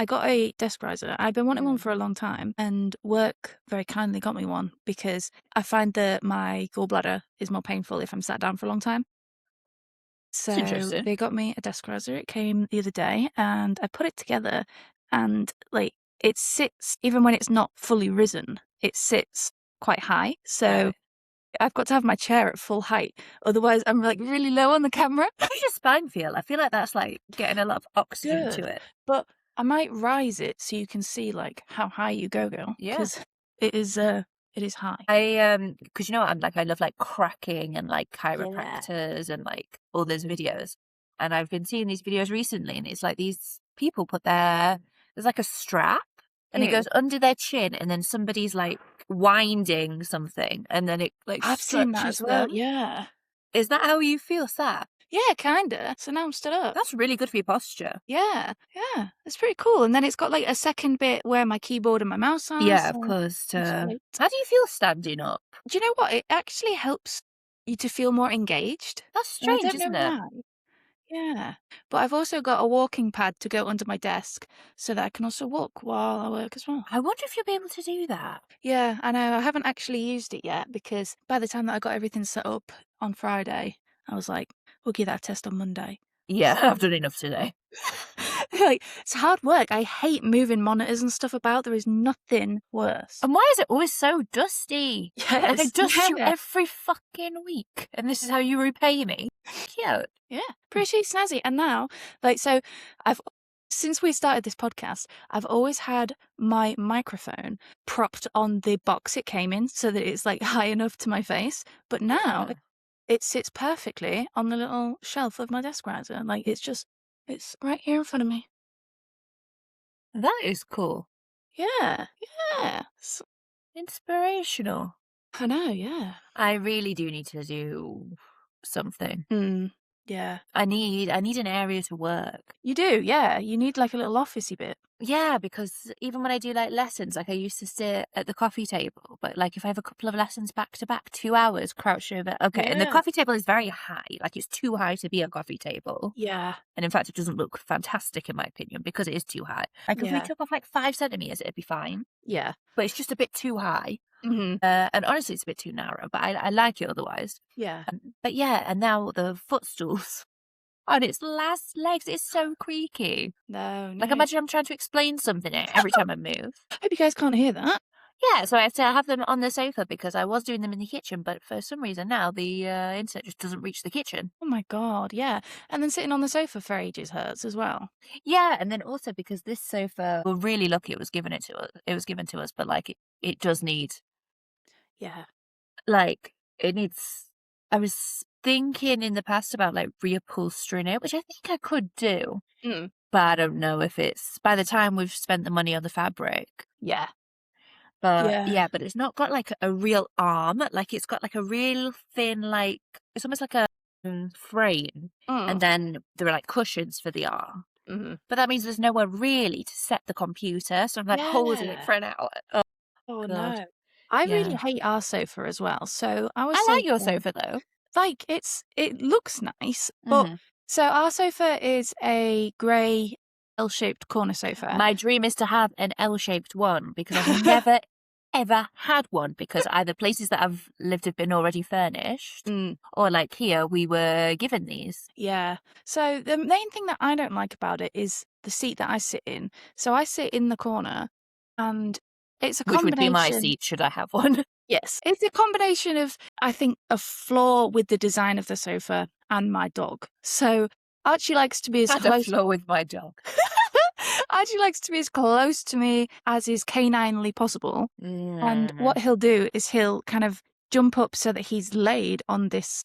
I got a desk riser. I've been wanting one Mm. for a long time, and work very kindly got me one because I find that my gallbladder is more painful if I'm sat down for a long time. It's So interesting. they got me a desk riser. It came the other day, and I put it together, and like it sits even when it's not fully risen. It sits quite high. So Right. I've got to have my chair at full height, otherwise I'm like really low on the camera. How does your spine feel? I feel like that's like getting a lot of oxygen to Good. it. But I might rise it so you can see like how high you go, girl, Yeah. because it is high. Because you know what, I love like cracking and like Yeah. chiropractors and like all those videos. And I've been seeing these videos recently, and it's like these people there's like a strap, and it Mm. goes under their chin, and then somebody's like winding something, and then it like I've seen that stretches as well. them. Yeah. Is that how you feel, sat? Yeah, kinda. So now I'm stood up. That's really good for your posture. Yeah, yeah. It's pretty cool. And then it's got like a second bit where my keyboard and my mouse are. Yeah, of So course. it's great. How do you feel standing up? Do you know what? It actually helps you to feel more engaged. That's And I strange, don't know isn't it? why. Yeah. But I've also got a walking pad to go under my desk so that I can also walk while I work as well. I wonder if you'll be able to do that. Yeah, I know. I haven't actually used it yet because by the time that I got everything set up on Friday, I was like, we'll give that a test on Monday. Yeah, I've done enough today. Like, it's hard work. I hate moving monitors and stuff about. There is nothing worse. And why is it always so dusty? Like I Yes. dust you Yeah. every fucking week, and this is how you repay me. Cute. Yeah. Pretty snazzy. And now, like, so I've, since we started this podcast, I've always had my microphone propped on the box it came in so that it's like high enough to my face. But now Yeah. it sits perfectly on the little shelf of my desk riser. Like, it's right here in front of me. That is cool. Yeah. Yeah. Inspirational. I know. Yeah. I really do need to do something. Mm. Yeah. I need an area to work. You do. Yeah. You need like a little officey bit. Yeah, because even when I do like lessons, like I used to sit at the coffee table, but like if I have a couple of lessons back to back, 2 hours crouched over. Okay, and the Yeah. coffee table is very high, like it's too high to be a coffee table. Yeah. And in fact, it doesn't look fantastic in my opinion because it is too high. Like if we Yeah. took off like 5 centimeters, it'd be fine, Yeah. but it's just a bit too high. Hmm. And honestly, it's a bit too narrow, but I like it otherwise. Yeah. But yeah, and now the footstools on its last legs is so creaky. No. Like imagine I'm trying to explain something every time I move. Hope you guys can't hear that. Yeah, so I have to have them on the sofa because I was doing them in the kitchen, but for some reason now the internet just doesn't reach the kitchen. Oh my god. Yeah. And then sitting on the sofa for ages hurts as well. Yeah, and then also because this sofa, we're really lucky it was given to us, but like it does need Yeah. like it needs. I was thinking in the past about like reupholstering it, which I think I could do, Mm. but I don't know if it's by the time we've spent the money on the fabric. Yeah. But Yeah. yeah, but it's not got like a real arm. Like it's got like a real thin, like it's almost like a frame, and Mm. then there are like cushions for the arm. Hmm. But that means there's nowhere really to set the computer, so I'm like holding it Yeah. for an hour. Oh Oh god, no. I really yeah. hate our sofa as well. So our I like your sofa, sofa though. like it looks nice, but Mhm. so our sofa is a grey L-shaped corner sofa. My dream is to have an L-shaped one because I've never ever had one because either places that I've lived have been already furnished, Mm. or like here we were given these. Yeah. So the main thing that I don't like about it is the seat that I sit in. So I sit in the corner and it's a Which would be my combination. seat should I have one. Yes. It's a combination of, I think, a flaw with the design of the sofa and my dog. So Archie likes to be as Had a close. flow with my dog. Archie likes to be as close to me as is caninely possible. And what Mm. he'll do is he'll kind of jump up so that he's laid on this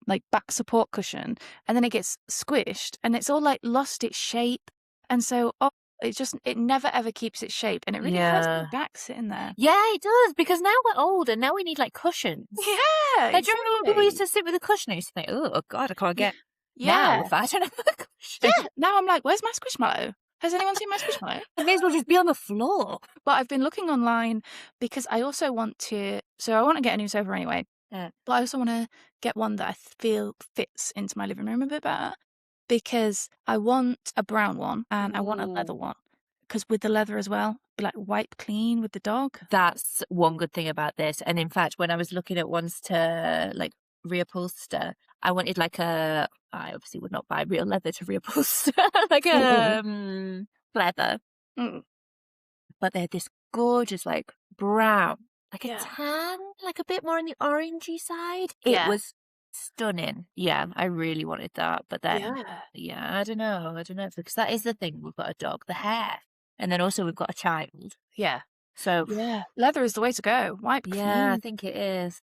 like back support cushion, and then it gets squished and it's all like lost its shape. And so it never ever keeps its shape, and it really hurts my Yeah. back sitting there. Yeah, it does, because now we're old and now we need like cushions. Yeah, Like, do you remember when people used exactly. to sit with a cushion? I used to think, oh God, I can't get now Yeah. if I don't have a cushion. Yeah. Now I'm like, where's my squishmallow? Has anyone seen my squishmallow? I may as well just be on the floor. But I've been looking online because I also want to. So I want to get a new sofa anyway. Yeah. But I also want to get one that I feel fits into my living room a bit better, because I want a brown one and I want a leather Ooh. one. because with the leather as well, be like wipe clean with the dog. That's one good thing about this. And in fact, when I was looking at ones to like reupholster, I wanted like I obviously would not buy real leather to reupholster, like leather, Mm. but they had this gorgeous like brown, like a Yeah. tan, like a bit more on the orangey side. It Yeah. was stunning. Yeah, I really wanted that. But then, Yeah. yeah, I don't know, because that is the thing. We've got a dog, the hair, and then also we've got a child. Yeah. So Yeah. Leather is the way to go. Wipe yeah, I clean. think it is.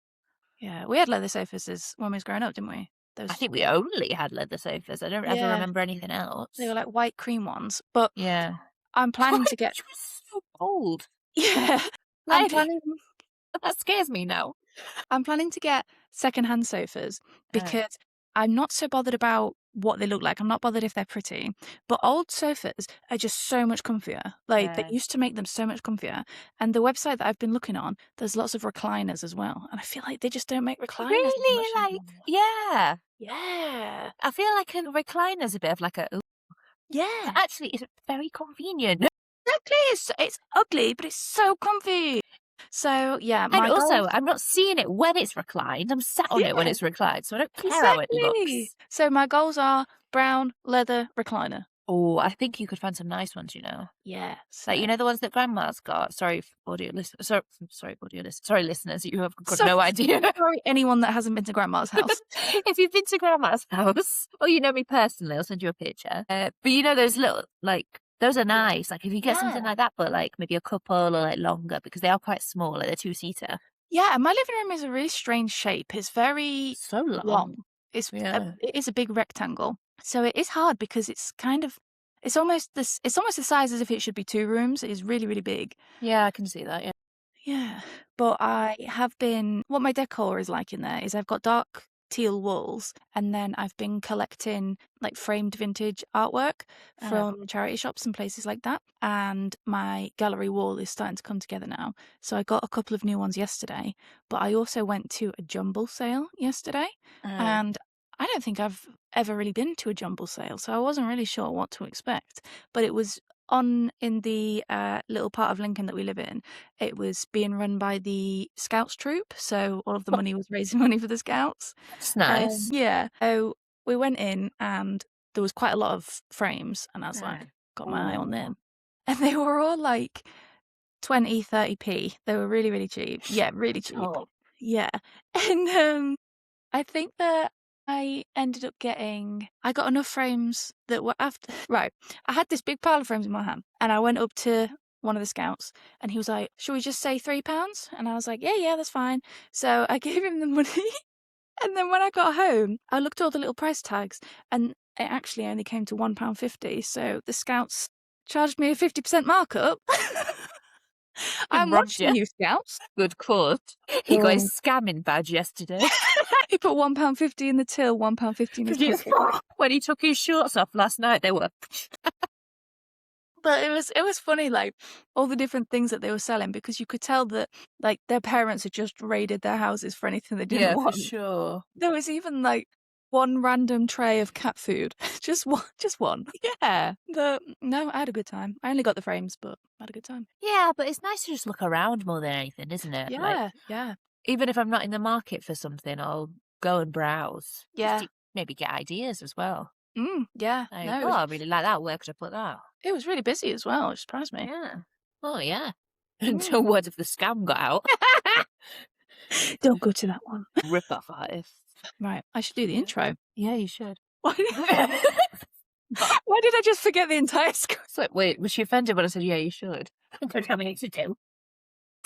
Yeah. We had leather sofas when we was growing up, didn't we? I Those. think we only had leather sofas. I don't ever Yeah. remember anything They else. were like white cream ones. But Yeah. I'm planning to get. Which was so old. Yeah. I'm Like, planning. that scares me now. I'm planning to get secondhand sofas Uh, because I'm not so bothered about what they look like. I'm not bothered if they're pretty. But old sofas are just so much comfier. Like they uh, used to make them so much comfier. And the website that I've been looking on, there's lots of recliners as well. And I feel like they just don't make recliners as much really, like, anymore. yeah. Yeah. I feel like a recliner's a bit of like a, ooh, but Yeah. actually, it's very convenient. Exactly. It's ugly, but it's so comfy. So yeah, And my also, goal. I'm not seeing it when it's reclined. I'm sat on it when Yeah, it's reclined, so I don't care how it exactly. looks. So my goals are brown leather recliner. Oh, I think you could find some nice ones, Yeah. Like, So the ones that grandma's got. Sorry, audio listeners. Sorry, audio listeners. Sorry, listeners. You have got So no idea. sorry, anyone that hasn't been to grandma's house. If you've been to grandma's house, or you know me personally, I'll send you a picture. But those little, like, those are nice. Like, if you get something Yeah. like that, but like maybe a couple or like longer, because they are quite small, like they're two-seater. Yeah, my living room is a really strange shape. It's very So long. long. Yeah. It is a big rectangle. So it is hard because it's kind of it's almost the size as if it should be two rooms. It is really, really big. Yeah, I can see that. Yeah. Yeah. But I have been what my decor is like in there is I've got dark teal walls and then I've been collecting like framed vintage artwork from charity shops and places like that. And my gallery wall is starting to come together now. So I got a couple of new ones yesterday, but I also went to a jumble sale yesterday and I don't think I've ever really been to a jumble sale, so I wasn't really sure what to expect. But it was on in the little part of Lincoln that we live in. It was being run by the Scouts troop, so all of the money was raising money for the Scouts. That's nice. Yeah, so we went in and there was quite a lot of frames, and I was like, Right. got my eye on them, and they were all like 20, 30p. They were really, really cheap. Yeah, really cheap. Oh. Yeah, and I think that I ended up I got enough frames that were after, right. I had this big pile of frames in my hand and I went up to one of the scouts and he was like, should we just say £3? And I was like, yeah, that's fine. So I gave him the money. And then when I got home, I looked at all the little price tags and it actually only came to £1.50. So the scouts charged me a 50% markup. I'm Robbed watching you. you, scouts. Good cause. He got his scamming badge yesterday. He put £1.50 in the till, £1.50 in his pocket. When he took his shorts off last night, they were. But it was funny, like all the different things that they were selling because you could tell that like their parents had just raided their houses for anything they didn't want. Sure. There was even like one random tray of cat food, just one. Yeah. No, I had a good time. I only got the frames, but I had a good time. Yeah, but it's nice to just look around more than anything, isn't it? Like, Yeah. even if I'm not in the market for something, I'll go and browse. Yeah. Just to maybe get ideas as well. Yeah. Like, No, I really like that. Where could I put that? it was really busy as well. It surprised me. Yeah. Oh, yeah. Until word of the scam got out. Don't go to that one. Rip-off artists. Right, I should do the intro. Yeah, you should. Why did I just forget the entire score? It's like, wait, was she offended when I said, yeah, you should? Don't tell me what to do.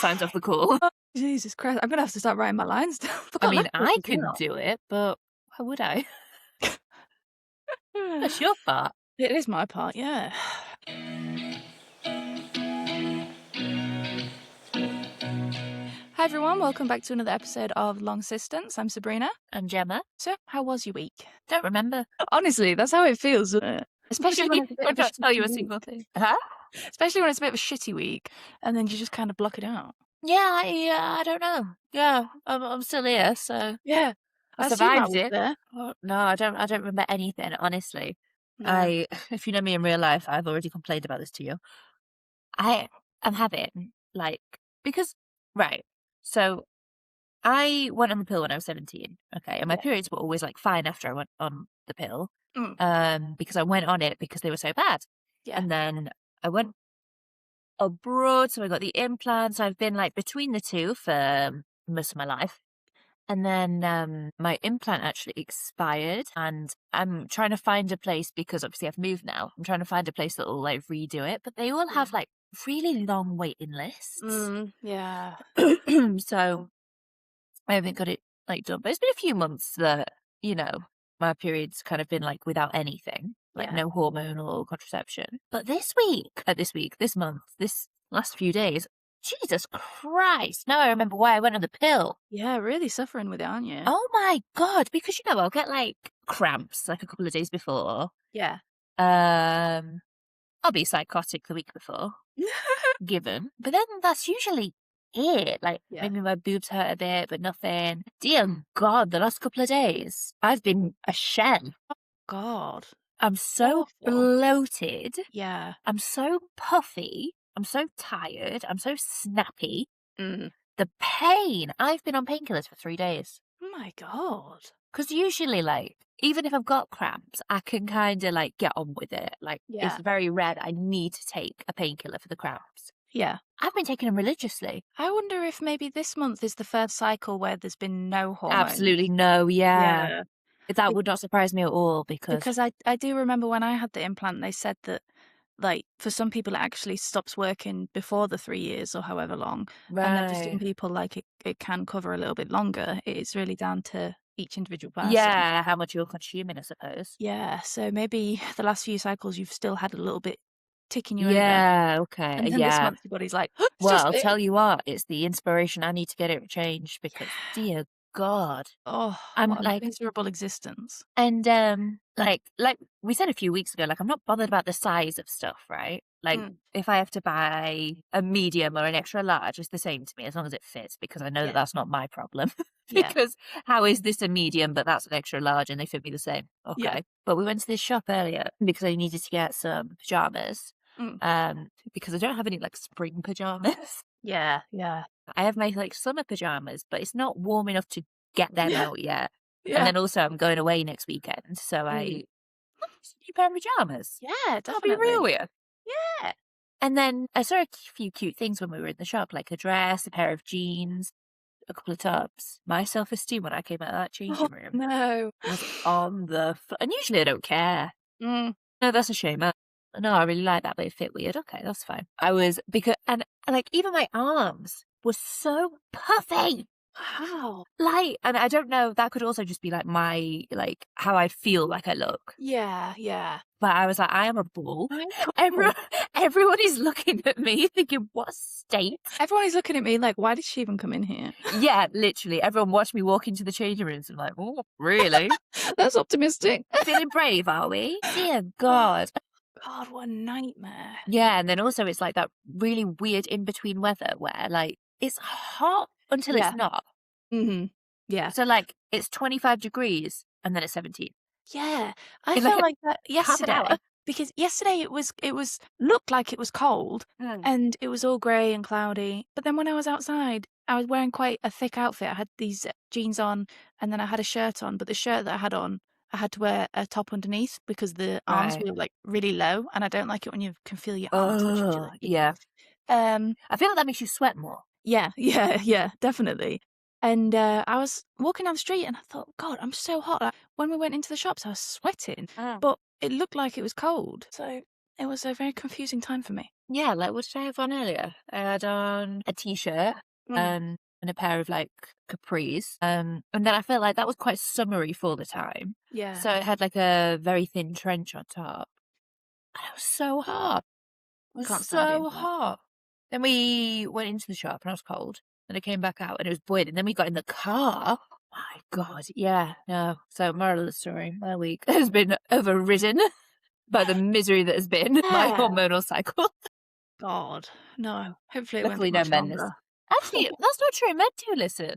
Signs off the call. Oh, Jesus Christ, I'm going to have to start writing my lines down. I mean, I could do it, but why would I? That's your part. It is my part, yeah. Hi everyone, welcome back to another episode of Long Sistance. I'm Sabrina. I'm Gemma. So, how was your week? Don't remember. Honestly, that's how it feels, isn't it? Especially when it's a bit I of a don't tell you a shitty single week. thing. Huh? Especially when it's a bit of a shitty week, and then you just kind of block it out. Yeah, I don't know. Yeah, I'm still here, so Yeah, I assume survived was it. there. Oh, no, I don't remember anything, honestly. No. If you know me in real life, I've already complained about this to you. I am having, like, because, right, so I went on the pill when I was 17, okay, and my Yeah. periods were always, like, fine after I went on the pill, Mm. because I went on it because they were so bad. Yeah. And then I went abroad, so I got the implants. I've been, like, between the 2 for most of my life. And then, my implant actually expired, and I'm trying to find a place because obviously I've moved now. I'm trying to find a place that will, like, redo it, but they all Yeah. have, like, really long waiting lists. Yeah. So I haven't got it, like, done, but it's been a few months that, you know, my period's kind of been, like, without anything, like, Yeah. no hormonal contraception. But this month, this last few days, Jesus Christ, now I remember why I went on the pill. Yeah, really suffering with it, aren't you? Oh my God, because, I'll get, like, cramps, like, a couple of days before. Yeah. Um, I'll be psychotic the week before, given, but then that's usually it. Like, Yeah. maybe my boobs hurt a bit, but nothing. Dear God, the last couple of days, I've been a shell. God. I'm so Awful. bloated. Yeah. I'm so puffy. I'm so tired. I'm so snappy. Mm. The pain. I've been on painkillers for 3 days. Oh my God. Because usually, like, even if I've got cramps, I can kind of, like, get on with it. Like, it's Yeah. very rare that I need to take a painkiller for the cramps. Yeah. I've been taking them religiously. I wonder if maybe this month is the first cycle where there's been no hormones. Absolutely no, yeah. Yeah. That Be would not surprise me at all because because I do remember when I had the implant, they said that, like, for some people, it actually stops working before the 3 years or however long, and then for some right. people, like, it can cover a little bit longer. It's really down to each individual person. Yeah, how much you're consuming, I suppose. Yeah, so maybe the last few cycles you've still had a little bit ticking you over, Yeah, okay, and then this yeah. month your body's like, "It's Well, just I'll it." tell you what, it's the inspiration I need to get it changed because, Yeah. dear God, Oh, I'm what a like miserable existence. and, like we said a few weeks ago, like, I'm not bothered about the size of stuff, right? Like, Mm, if I have to buy a medium or an extra large, it's the same to me as long as it fits because I know that yeah, that's not my problem. yeah, Because how is this a medium, but that's an extra large and they fit me the same? yeah. Okay. But we went to this shop earlier because I needed to get some pajamas, Mm, because I don't have any, like, spring pajamas. yeah, yeah. I have my, like, summer pajamas, but it's not warm enough to get them Yeah, out yet. And yeah. then also I'm going away next weekend, so Mm. oh, it's a new pair of pajamas. Yeah, I'll be real definitely. with you. Yeah. And then I saw a few cute things when we were in the shop, like a dress, a pair of jeans, a couple of tops. My self-esteem when I came out of that Oh, changing room no. was on the and usually I don't care. Mm, No, that's a shame. No, I really like that, but it fit weird. Okay, that's fine. I was because and, like, even my arms were so puffy. wow. Like, and I don't know, that could also just be, like, my like, how I feel like I look. Yeah, yeah. But I was like, "I am a bull." I know. Everyone everyone is looking at me thinking, "What a state." Everyone is looking at me like, "Why did she even come in here?" Yeah, literally. Everyone watched me walk into the changing rooms and like, "Oh, really? That's optimistic. Feeling brave, are we?" Dear Oh, God. God, what a nightmare. Yeah, and then also it's like that really weird in between weather where, like, it's hot until it's Yeah. not. Mhm. Yeah. So, like, it's 25 degrees and then it's 17 Yeah. I in like felt a like that half an hour. yesterday because yesterday it was looked like it was cold Mm. and it was all grey and cloudy. But then when I was outside, I was wearing quite a thick outfit. I had these jeans on and then I had a shirt on, but the shirt that I had on, I had to wear a top underneath because the arms Right. were like really low and I don't like it when you can feel your arms literally Oh, like yeah. um I feel like that makes you sweat more. yeah, yeah, yeah, definitely. And I was walking down the street and I thought, God, I'm so hot. Like, when we went into the shops, I was sweating, Mm. but it looked like it was cold. So it was a very confusing time for me. Yeah, like, what did I have on earlier? I had on a T-shirt, Mm. and a pair of, like, capris, and then I felt like that was quite summery for the time. Yeah. So it had, like, a very thin trench on top. And it was so hot. It was Can't stand it in so here. hot. Then we went into the shop and I was cold. Then I came back out and it was boiling. Then we got in the car. My God, yeah, no. So moral of the story, my week has been overridden by the misery that has been my Yeah. hormonal cycle. God, no. Hopefully it won't be Luckily, no much men listen. longer. Actually, that's not true. Men do listen.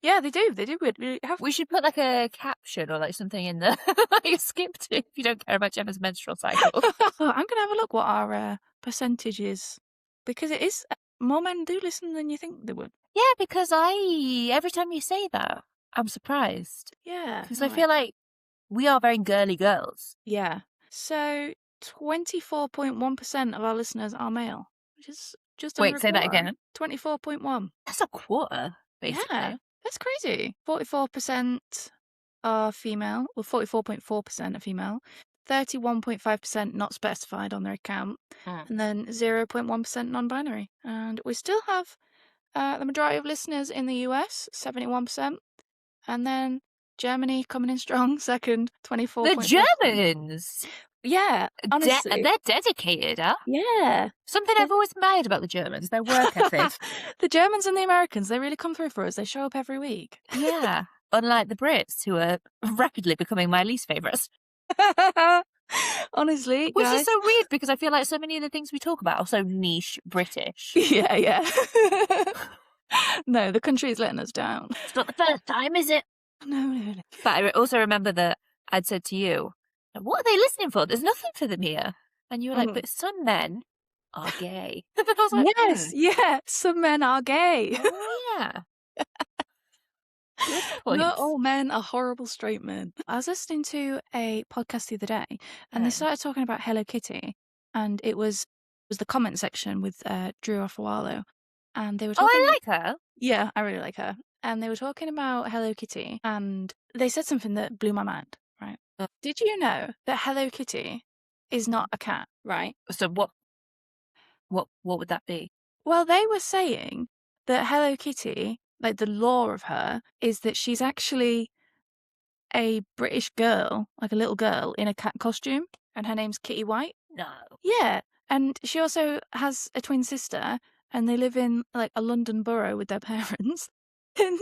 Yeah, they do. They do. We have. We should put like a caption or like something in the like skip to if you don't care about Gemma's menstrual cycle. I'm gonna have a look what our percentage is because it is more men do listen than you think they would. Yeah, because every time you say that, I'm surprised. Yeah. Because I feel like we are very girly girls. Yeah. So 24.1% of our listeners are male, which is just under Wait, a say that quarter. again. 24.1. That's a quarter, basically. Yeah, that's crazy. 44% are female, well, 44.4% are female, 31.5% not specified on their account, and then 0.1% non-binary. And we still have the majority of listeners in the US, 71%, and then Germany coming in strong, second, The 24.4%. Germans! Yeah, honestly. They're dedicated, huh? Yeah. Something I've always admired about the Germans, their work ethic. The Germans and the Americans, they really come through for us. They show up every week. Yeah. Unlike the Brits, who are rapidly becoming my least favourites. Honestly, Which guys. is so weird because I feel like so many of the things we talk about are so niche British. Yeah. No, the country's letting us down. It's not the first time, is it? No. But I also remember that I'd said to you, what are they listening for? There's nothing for them here. And you were like, but some men are gay. I was like, Yes, yeah, some men are gay. Oh, yeah. Good point. Not all men are horrible straight men. I was listening to a podcast the other day, and they started talking about Hello Kitty, and it was the comment section with Drew Afawalo, and they were talking. Oh, I like her. Yeah, I really like her. And they were talking about Hello Kitty, and they said something that blew my mind, right? Did you know that Hello Kitty is not a cat, right? So what would that be? Well, they were saying that Hello Kitty, like the lore of her, is that she's actually a British girl, like a little girl in a cat costume, and her name's Kitty White. No. Yeah, and she also has a twin sister, and they live in like a London borough with their parents. And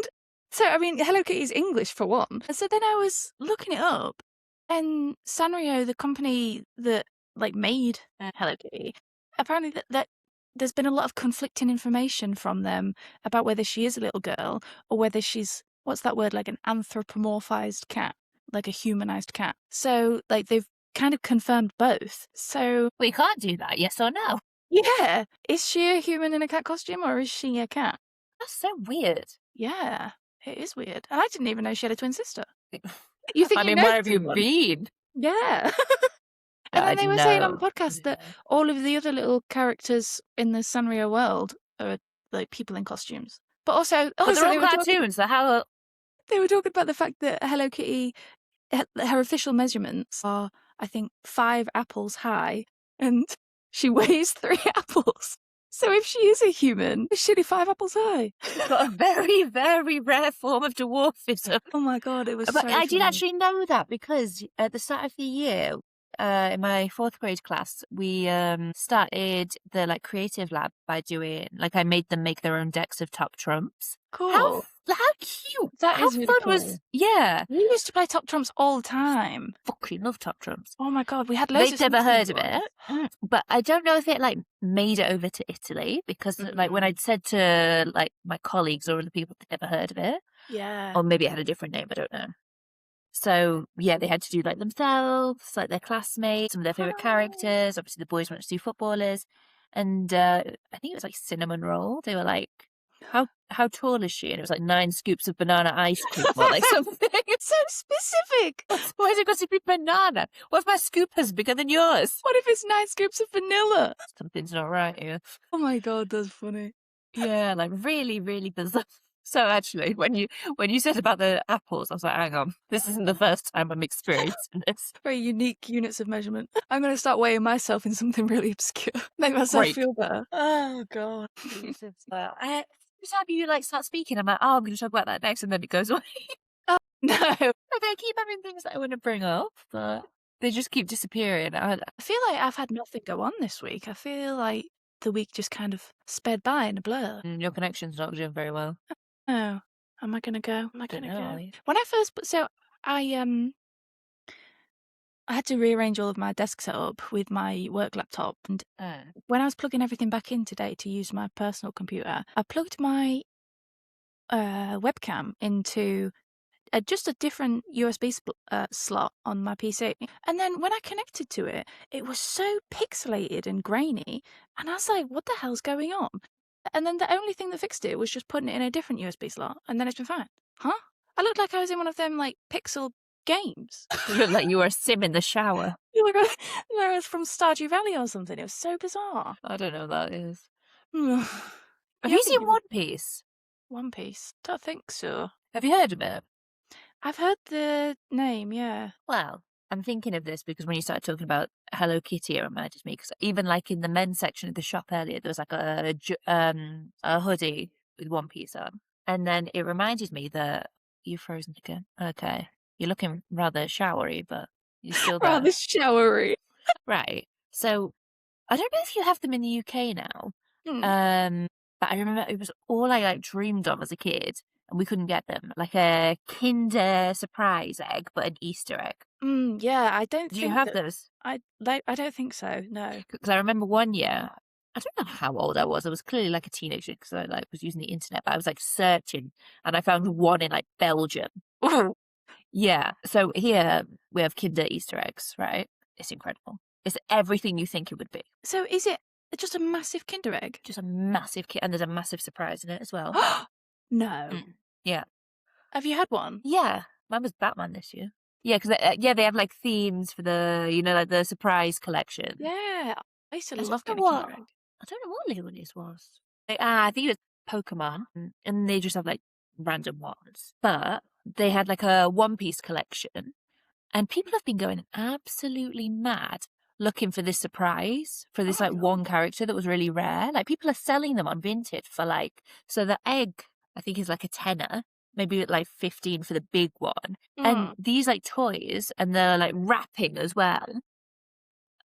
so, I mean, Hello Kitty's English for one. And so then I was looking it up, and Sanrio, the company that like made Hello Kitty, apparently that there's been a lot of conflicting information from them about whether she is a little girl or whether she's, what's that word, like an anthropomorphized cat, like a humanized cat. So like they've kind of confirmed both. So we can't do that, yes or no? Yeah, is she a human in a cat costume or is she a cat? That's so weird. Yeah, it is weird. And I didn't even know she had a twin sister. You think I mean, know where have you someone? been? Yeah. And I then they were didn't saying on know. the podcast that all of the other little characters in the Sanrio world are like people in costumes. But also But they're they all were talking, cartoons, so how... they were talking about the fact that Hello Kitty, her official measurements are, I think, 5 apples high, and she weighs 3 apples. So if she is a human, is she only 5 apples high? She's got a very, very rare form of dwarfism. Oh my god, it was But so I did funny. actually know that because at the start of the year, in my 4th grade class, we started the like creative lab by doing, like I made them make their own decks of top trumps. Cool. How cute. That how is really fun cool. was, yeah. We used to play top trumps all the time. Fucking love top trumps. Oh my god, we had loads They'd of never heard of ones. it, but I don't know if it like made it over to Italy because like when I'd said to like my colleagues or other people, they'd never heard of it. Yeah. Or maybe it had a different name, I don't know. So yeah, they had to do like themselves, like their classmates, some of their favourite characters. Obviously the boys wanted to do footballers. And I think it was like cinnamon roll. They were like, how tall is she? And it was like 9 scoops of banana ice cream or like something. It's so specific. Why is it got to be banana? What if my scoop is bigger than yours? What if it's 9 scoops of vanilla? Something's not right here. Oh my god, that's funny. Yeah, like really, really bizarre. So actually, when you said about the apples, I was like, hang on, this isn't the first time I'm experiencing this. Very unique units of measurement. I'm going to start weighing myself in something really obscure. Make myself feel better. Oh god. Every time you like start speaking, I'm like, oh, I'm going to talk about that next, and then it goes away. Oh no. Like, I keep having things that I want to bring up, but they just keep disappearing. I feel like I've had nothing go on this week. I feel like the week just kind of sped by in a blur. Your connection's not doing very well. Oh, am I gonna go? Am I gonna Don't know. go? When I first, so I had to rearrange all of my desk setup with my work laptop, and when I was plugging everything back in today to use my personal computer, I plugged my webcam into just a different USB slot on my PC. And then when I connected to it, it was so pixelated and grainy. And I was like, what the hell's going on? And then the only thing that fixed it was just putting it in a different USB slot. And then it's been fine. Huh? I looked like I was in one of them, like, pixel games. You look like you were a sim in the shower. Like I was from Stardew Valley or something. It was so bizarre. I don't know what that is. You Have you think seen you One Piece? One Piece? Don't think so. Have you heard of it? I've heard the name, yeah. Well, I'm thinking of this because when you started talking about Hello Kitty, it reminded me. Because even like in the men's section of the shop earlier, there was like a hoodie with One Piece on, and then it reminded me that you're frozen again. Okay, you're looking rather showery, but you're still there. Rather showery. Right. So I don't know if you have them in the UK now. Hmm. But I remember it was all I like dreamed of as a kid, and we couldn't get them. Like a Kinder surprise egg, but an Easter egg. Yeah, I don't Do you think have that those? I don't think so, no. Because I remember one year, I don't know how old I was. I was clearly like a teenager because I like was using the internet, but I was like searching, and I found one in like Belgium. Ooh. Yeah. So here we have Kinder Easter eggs, right? It's incredible. It's everything you think it would be. So is it just a massive Kinder egg? Just a massive kit, and there's a massive surprise in it as well. No. Yeah. Have you had one? Yeah. Mine was Batman this year. Yeah, because they have like themes for the, like the surprise collection. Yeah. I used to I don't love know getting a what Kinder egg. I don't know what Leonie's was. I think it was Pokemon, and they just have like random ones. But they had like a One Piece collection, and people have been going absolutely mad looking for this surprise for this Oh like my God. one character that was really rare. Like people are selling them on Vinted for like, so the egg I think is like a tenner, maybe like 15 for the big one. And these like toys and the like wrapping as well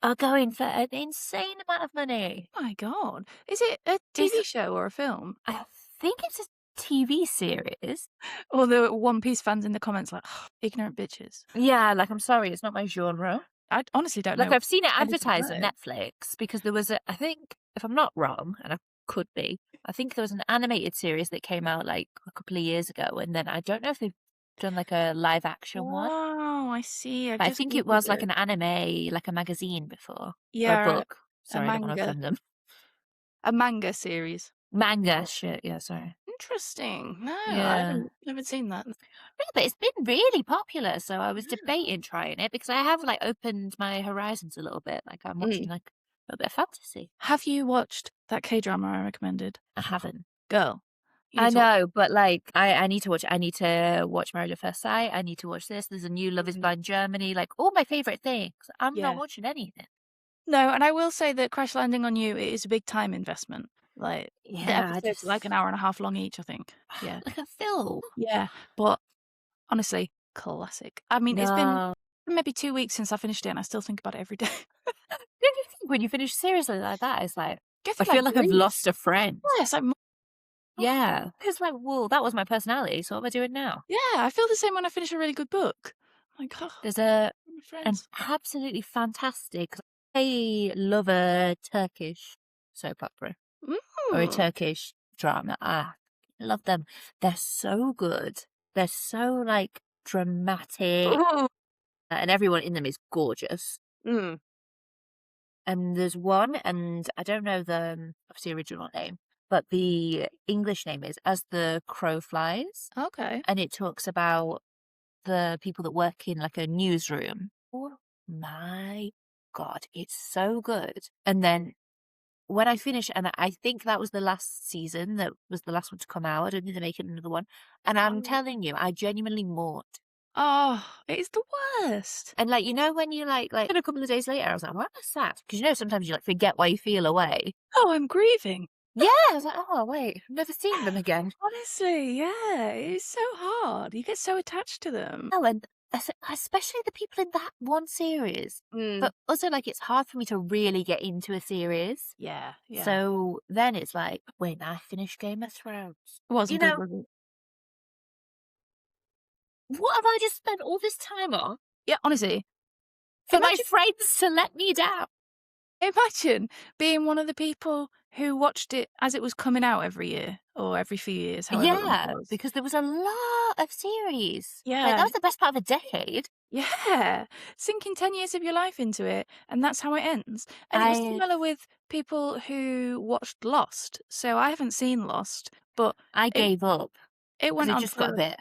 are going for an insane amount of money. Oh my God. Is it a TV show or a film? I think it's a TV series. Or the One Piece fans in the comments like, ignorant bitches. Yeah, like I'm sorry, it's not my genre. I honestly don't Like know I've seen it anything advertised about on it. Netflix because there was I think, if I'm not wrong, and I could be, I think there was an animated series that came out like a couple of years ago, and then I don't know if they've done like a live action one. Oh, I see. I've But I just think it Googled was like it. an anime, like a magazine before. Or a Yeah, book. a Sorry, I don't want to manga. offend them. A manga series. Manga shit, yeah, sorry. Interesting. No, I Yeah. haven't seen that. Yeah, but it's been really popular, so I was debating trying it because I have like opened my horizons a little bit. Like I'm watching like a little bit of fantasy. Have you watched that K-drama I recommended? I haven't. Girl, you I need to watch know, but like I need to watch. I need to watch Married at First Sight. I need to watch this. There's a new Love Is Blind Germany. Like all my favorite things. I'm not Yeah. watching anything. No, and I will say that Crash Landing on You it is a big time investment. Like the Yeah, I episodes are like an hour and a half long each, I think. Yeah. like a film. Yeah. But honestly, classic. I mean, it's been No. maybe 2 weeks since I finished it and I still think about it every day. Don't you think when you finish seriously like that, it's like Get I through, feel like I've grief. lost a friend. Yes, Yeah, because like, well, that was my personality. So what am I doing now? yeah, I feel the same when I finish a really good book. Like, oh, There's my an friends. absolutely fantastic. I love a Turkish soap opera or a Mm. Turkish drama. I love them. They're so good. They're so like dramatic, Ooh. and everyone in them is gorgeous. Mm. And there's one, and I don't know the obviously original name, but the English name is As the Crow Flies, Okay. and it talks about the people that work in like a newsroom. Oh my God, it's so good. And then when I finish, and I think that was the last season, that was the last one to come out. I don't think they're making another one. And I'm telling you, I genuinely mourned. Oh, it is the worst. And like, when you like a couple of days later, I was like, why am I sad? Because sometimes you like forget why you feel away. Oh, I'm grieving. Yeah, I was like, oh wait, I've never seen them again. Honestly, yeah, it's so hard. You get so attached to them. Oh, and especially the people in that one series. But also, like, it's hard for me to really get into a series. Yeah, yeah. So then it's like, when I finish Game of Thrones. Wasn't good, was it? What have I just spent all this time on? Yeah, honestly. For my friends to let me down. Imagine being one of the people who watched it as it was coming out every year or every few years, however long it Yeah, was. because there was a lot of series. Like, that Yeah, was the best part of a decade. yeah, sinking 10 years of your life into it, and that's how it ends. And it was I similar with people who watched Lost. So I haven't seen Lost, but I it gave up it because went it on just got a for bit.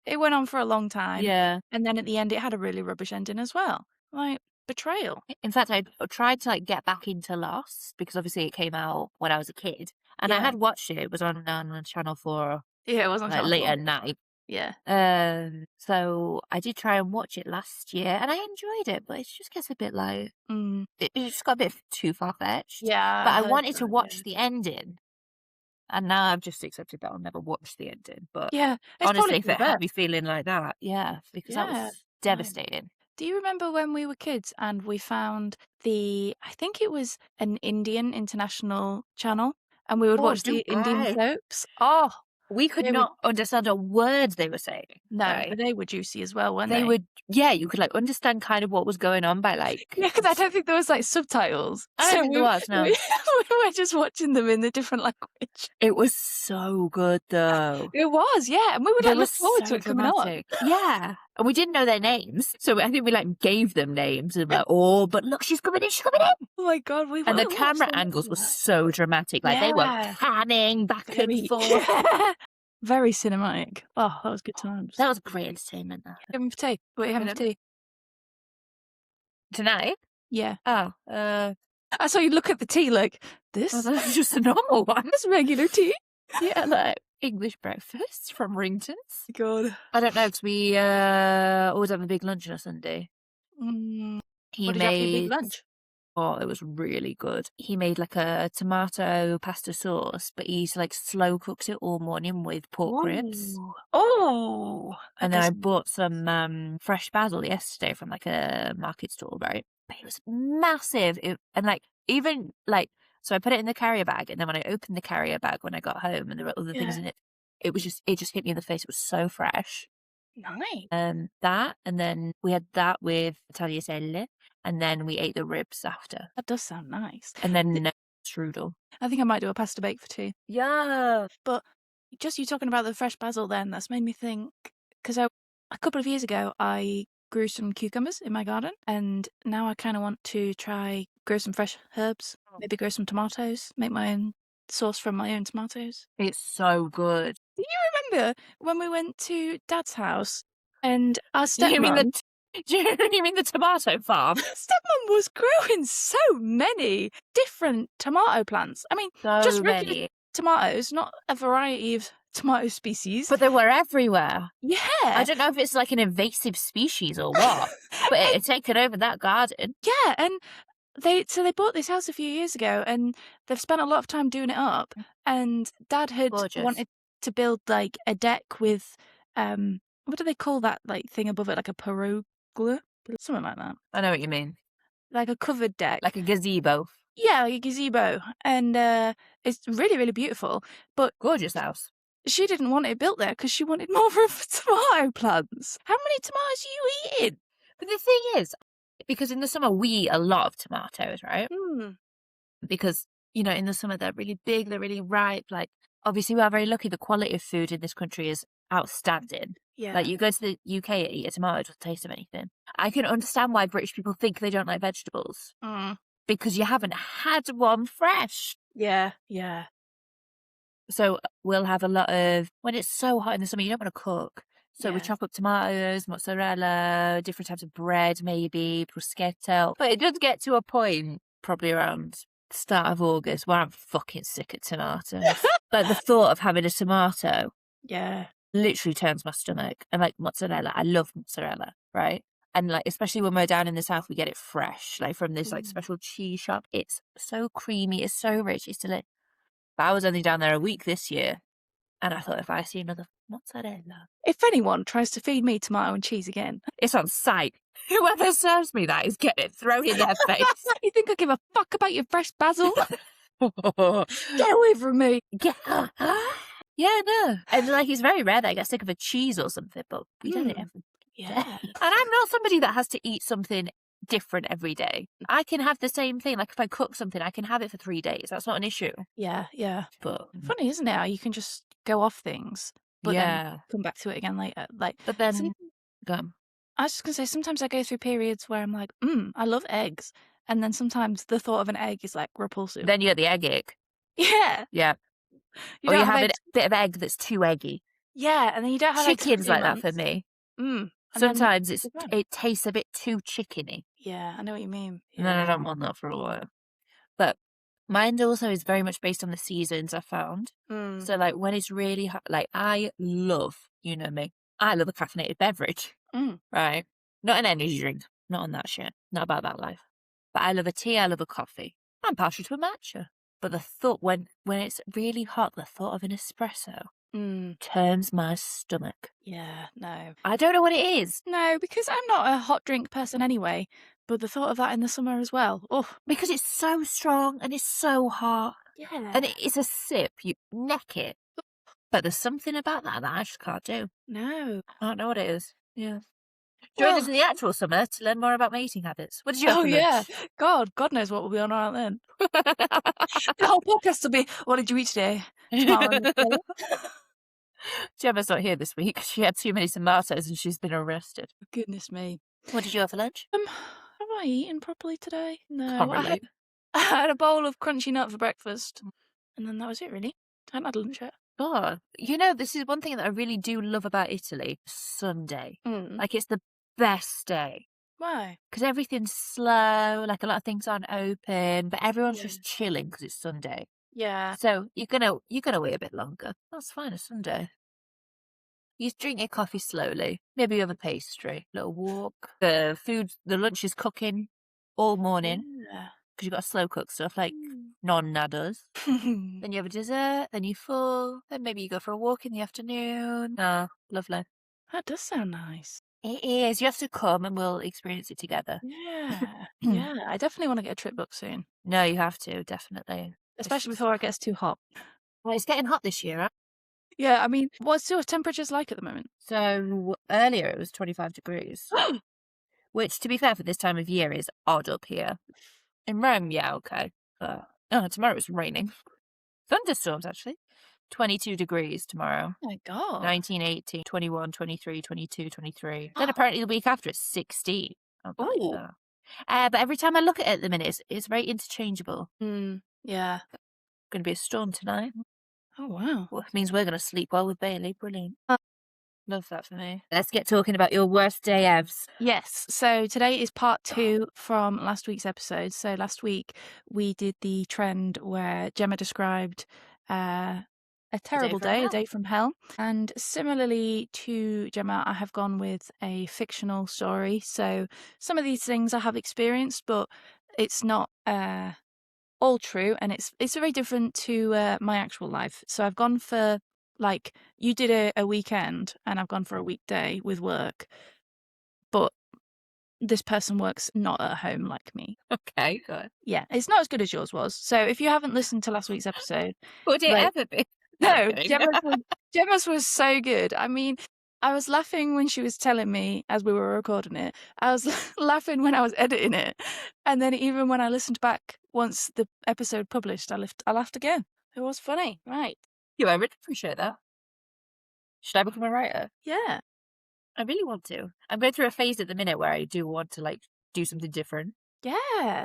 it went on for a long time, Yeah. and then at the end, it had a really rubbish ending as well. Like, betrayal. In fact, I tried to, like, get back into Lost because obviously it came out when I was a kid, and I Yeah. had watched it. It was on Channel 4, Yeah, it was on like, Channel late 4. at night. Yeah. So I did try and watch it last year, and I enjoyed it, but it just gets a bit like Mm. it just got a bit too far-fetched. Yeah, But I I heard wanted to that, watch yeah. the ending, and now I've just accepted that I'll never watch the ending. But Yeah, it's probably honestly, for if the it had best. me feeling like that, yeah, because that Yeah, was no. devastating. Do you remember when we were kids and we found I think it was an Indian international channel, and we would Oh, watch do the Indian I? soaps? Oh, We could they were not understand a word they were saying, no, right? but they were juicy as well, weren't They they? would, yeah, you could, like, understand kind of what was going on by, like, Yeah, because I don't think there was, like, subtitles, I don't so think there was, we no. we were just watching them in the different language. It was so good, though. It was, yeah, and we would, They like, were look forward to so it coming on. dramatic. Yeah, and we didn't know their names, so I think we, like, gave them names and like, "Oh, but look, she's coming in, she's coming in!" Oh my god, we And the watched camera so much angles of were that. so dramatic, like, they were Yeah, panning back and very forth. very cinematic. Oh, that was good times. That was great entertainment, that. Having for tea? What are you having for Pardon? tea? Tonight? Yeah. Oh, I saw you look at the tea like, well, "This that's just a normal one. is regular tea?" Yeah, like English breakfast from Ringtons. God. I don't know, because we always have a big lunch on a Sunday. Mm, He what did you have for your big made lunch? Oh, it was really good. He made like a tomato pasta sauce, but he's like slow cooked it all morning with pork ribs. Ooh. Oh, that And then does I bought some fresh basil yesterday from like a market stall, right? But it was massive. And like even like so I put it in the carrier bag, and then when I opened the carrier bag when I got home and there were other things yeah, in it, it just hit me in the face. It was so fresh. nice. That, and then we had that with tagliatelle, and then we ate the ribs after. That does sound nice. And then strudel. I think I might do a pasta bake for tea. Yeah. But just you talking about the fresh basil then, that's made me think, 'cause a couple of years ago, I grew some cucumbers in my garden, and now I kinda want to try grow some fresh herbs, maybe grow some tomatoes, make my own sauce from my own tomatoes. It's so good. Do you remember when we went to Dad's house and our You mean stepmom you mean the tomato farm? stepmom was growing so many different tomato plants. I mean, just So regular many. tomatoes, not a variety of tomato species. But they were everywhere. I Yeah. don't know if it's like an invasive species or what, but it And had taken over that garden. yeah, and they bought this house a few years ago, and they've spent a lot of time doing it up, and Dad had Gorgeous. wanted to build, like, a deck with, what do they call that, like, thing above it? Like a pergola? Something like that. I know what you mean. Like a covered deck. Like a gazebo. Yeah, like a gazebo, and, it's really, really beautiful, but Gorgeous house. she didn't want it built there because she wanted more room for tomato plants. How many tomatoes are you eating? But the thing is, because in the summer we eat a lot of tomatoes, right? Mm. Because, you know, in the summer they're really big, they're really ripe. Like, obviously we are very lucky. The quality of food in this country is outstanding. Yeah. Like, you go to the UK and eat a tomato, it doesn't taste of anything. I can understand why British people think they don't like vegetables. Mm. Because you haven't had one fresh. Yeah, yeah. So we'll have a lot of, when it's so hot in the summer, you don't want to cook. So we Yeah. chop up tomatoes, mozzarella, different types of bread, maybe, bruschetta. But it does get to a point, probably around the start of August, where I'm fucking sick of tomatoes. Like, the thought of having a tomato Yeah. literally turns my stomach. And like mozzarella, I love mozzarella, right? And like, especially when we're down in the south, we get it fresh, like from this like Mm. special cheese shop. It's so creamy, it's so rich, it's delicious. But I was only down there a week this year, and I thought, if I see another mozzarella, If anyone tries to feed me tomato and cheese again, it's on sight. Whoever serves me that is getting it thrown in their face. you think I give a fuck about your fresh basil? Get away from me. Yeah, no. And like, it's very rare that I get sick of a cheese or something, but we get it every day. Yeah. And I'm not somebody that has to eat something different every day. I can have the same thing. Like if I cook something, I can have it for 3 days. That's not an issue. Yeah, yeah. But Funny, isn't it? How you can just go off things, but then yeah. come back to it again later. Like, But some, then, go. I was just gonna say, sometimes I go through periods where I'm like, I love eggs, and then sometimes the thought of an egg is like repulsive. Then you get the egg ache. Yeah, Yeah. you Or don't you have have a eggs. bit of egg that's too eggy. Yeah, and then you don't have eggs for Chicken's 2 like that for months. me. And then Sometimes you're gone. it tastes a bit too chickeny. Yeah, I know what you mean. And then I Yeah. don't want that for a while. But mine also is very much based on the seasons, I found. Mm. So like when it's really hot, like I love, you know me, I love a caffeinated beverage, Mm. right? Not an energy drink, not on that shit, not about that life. But I love a tea, I love a coffee. I'm partial to a matcha. But the thought, when it's really hot, the thought of an espresso Mm. turns my stomach. Yeah, no. I don't know what it is. No, because I'm not a hot drink person anyway, but the thought of that in the summer as well. Oh, Because it's so strong and it's so hot. yeah. And it's a sip, you neck it. But there's something about that I just can't do. No. I don't know what it is. Yeah. Join us Well, in the actual summer to learn more about my eating habits. What did you have oh for yeah. lunch? God knows what will be on around then. The whole podcast will be, what did you eat today? Tomorrow on the grill. Gemma's not here this week. She had too many tomatoes and she's been arrested. Goodness me. What did you have for lunch? Have I eaten properly today? No. Can't relate. I had a bowl of crunchy nut for breakfast, and then that was it really. I hadn't had lunch yet. Oh, you know, this is one thing that I really do love about Italy. Sunday. Mm. Like, it's the best day. Why? Because everything's slow, like a lot of things aren't open, but everyone's Yeah. just chilling because it's Sunday. Yeah. So you're gonna wait a bit longer. That's fine, a Sunday. You drink your coffee slowly. Maybe you have a pastry, little walk. The lunch is cooking all morning Yeah. because you've got to slow cook stuff like Nonna does. Then you have a dessert, then you're full, then maybe you go for a walk in the afternoon. Ah, lovely. That does sound nice. It is. You have to come and we'll experience it together. Yeah. Yeah. I definitely want to get a trip booked soon, No, you have to, definitely. especially before it gets too hot. Well, it's getting hot this year, huh? Yeah. I mean, what's your temperatures like at the moment? So earlier it was 25 degrees, which, to be fair, for this time of year is odd up here. In Rome, yeah, okay. Tomorrow it's raining. Thunderstorms, actually. 22 degrees tomorrow. Oh my God. 19, 18, 21, 23, 22, 23. Then apparently the week after it's 16. How about Ooh. that? But every time I look at it at the minute, it's very interchangeable. Yeah. Going to be a storm tonight. Oh wow. Well, it means we're going to sleep well with Bailey. Brilliant. Love that for me. Let's get talking about your worst day evs. Yes. So today is part 2 from last week's episode. So last week we did the trend where Gemma described a terrible from day, a hell. day from hell. And similarly to Gemma, I have gone with a fictional story. So some of these things I have experienced, but it's not all true, and it's very different to my actual life. So I've gone for, like, you did a weekend, and I've gone for a weekday with work, but this person works not at home like me. Okay, good. Yeah, it's not as good as yours was. So if you haven't listened to last week's episode, Would it like, ever be? no, kidding. Gemma's was so good. I mean, I was laughing when she was telling me as we were recording it. I was laughing when I was editing it. And then even when I listened back once the episode published, I laughed again. It was funny. Right. I really appreciate that. Should I become a writer? Yeah. I really want to. I'm going through a phase at the minute where I do want to, like, do something different. Yeah.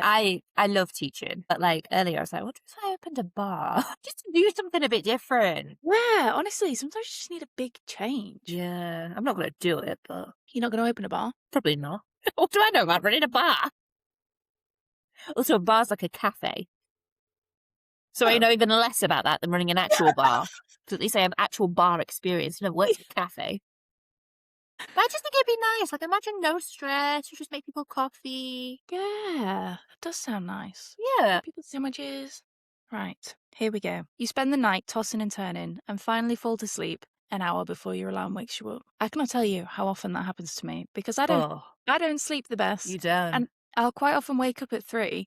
I love teaching, but like earlier I was like, what if I opened a bar? Just to do something a bit different. Yeah. Honestly, sometimes you just need a big change. Yeah, I'm not going to do it, but You're not going to open a bar? probably not. What do I know about running a bar? Also, a bar's like a cafe. So I know even less about that than running an actual bar. Because at least I have actual bar experience. I've never worked at a cafe. But I just think it'd be nice. Like, imagine no stress. You just make people coffee. Yeah. It does sound nice. Yeah. People sandwiches. Right. Here we go. You spend the night tossing and turning and finally fall to sleep an hour before your alarm wakes you up. I cannot tell you how often that happens to me because I don't sleep the best. You don't. And I'll quite often wake up at 3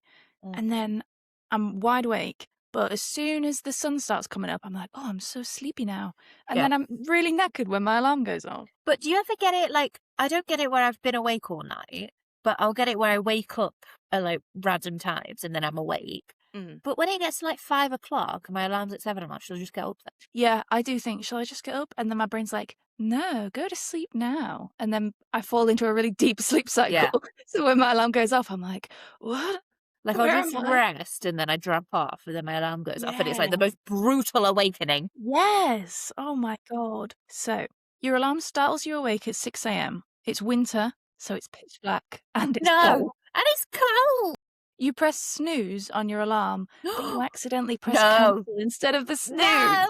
and then I'm wide awake. But as soon as the sun starts coming up, I'm like, oh, I'm so sleepy now. And then I'm really knackered when my alarm goes off. But do you ever get it, like, I don't get it where I've been awake all night but I'll get it where I wake up at like random times and then I'm awake. Mm. But when it gets to like 5 o'clock and my alarm's at 7 o'clock, she'll just get up then. Yeah, I do think, shall I just get up? And then my brain's like, no, go to sleep now. And then I fall into a really deep sleep cycle. Yeah. So when my alarm goes off, I'm like, what? Like Where I'll just am I? rest and then I drop off and then my alarm goes off and it's like the Yeah. most brutal awakening. Yes. Oh my God. So your alarm startles you awake at 6 a.m. It's winter, so it's pitch black and it's cold. No, and it's cold. You press snooze on your alarm, but you accidentally press No. cancel instead of the snooze. No.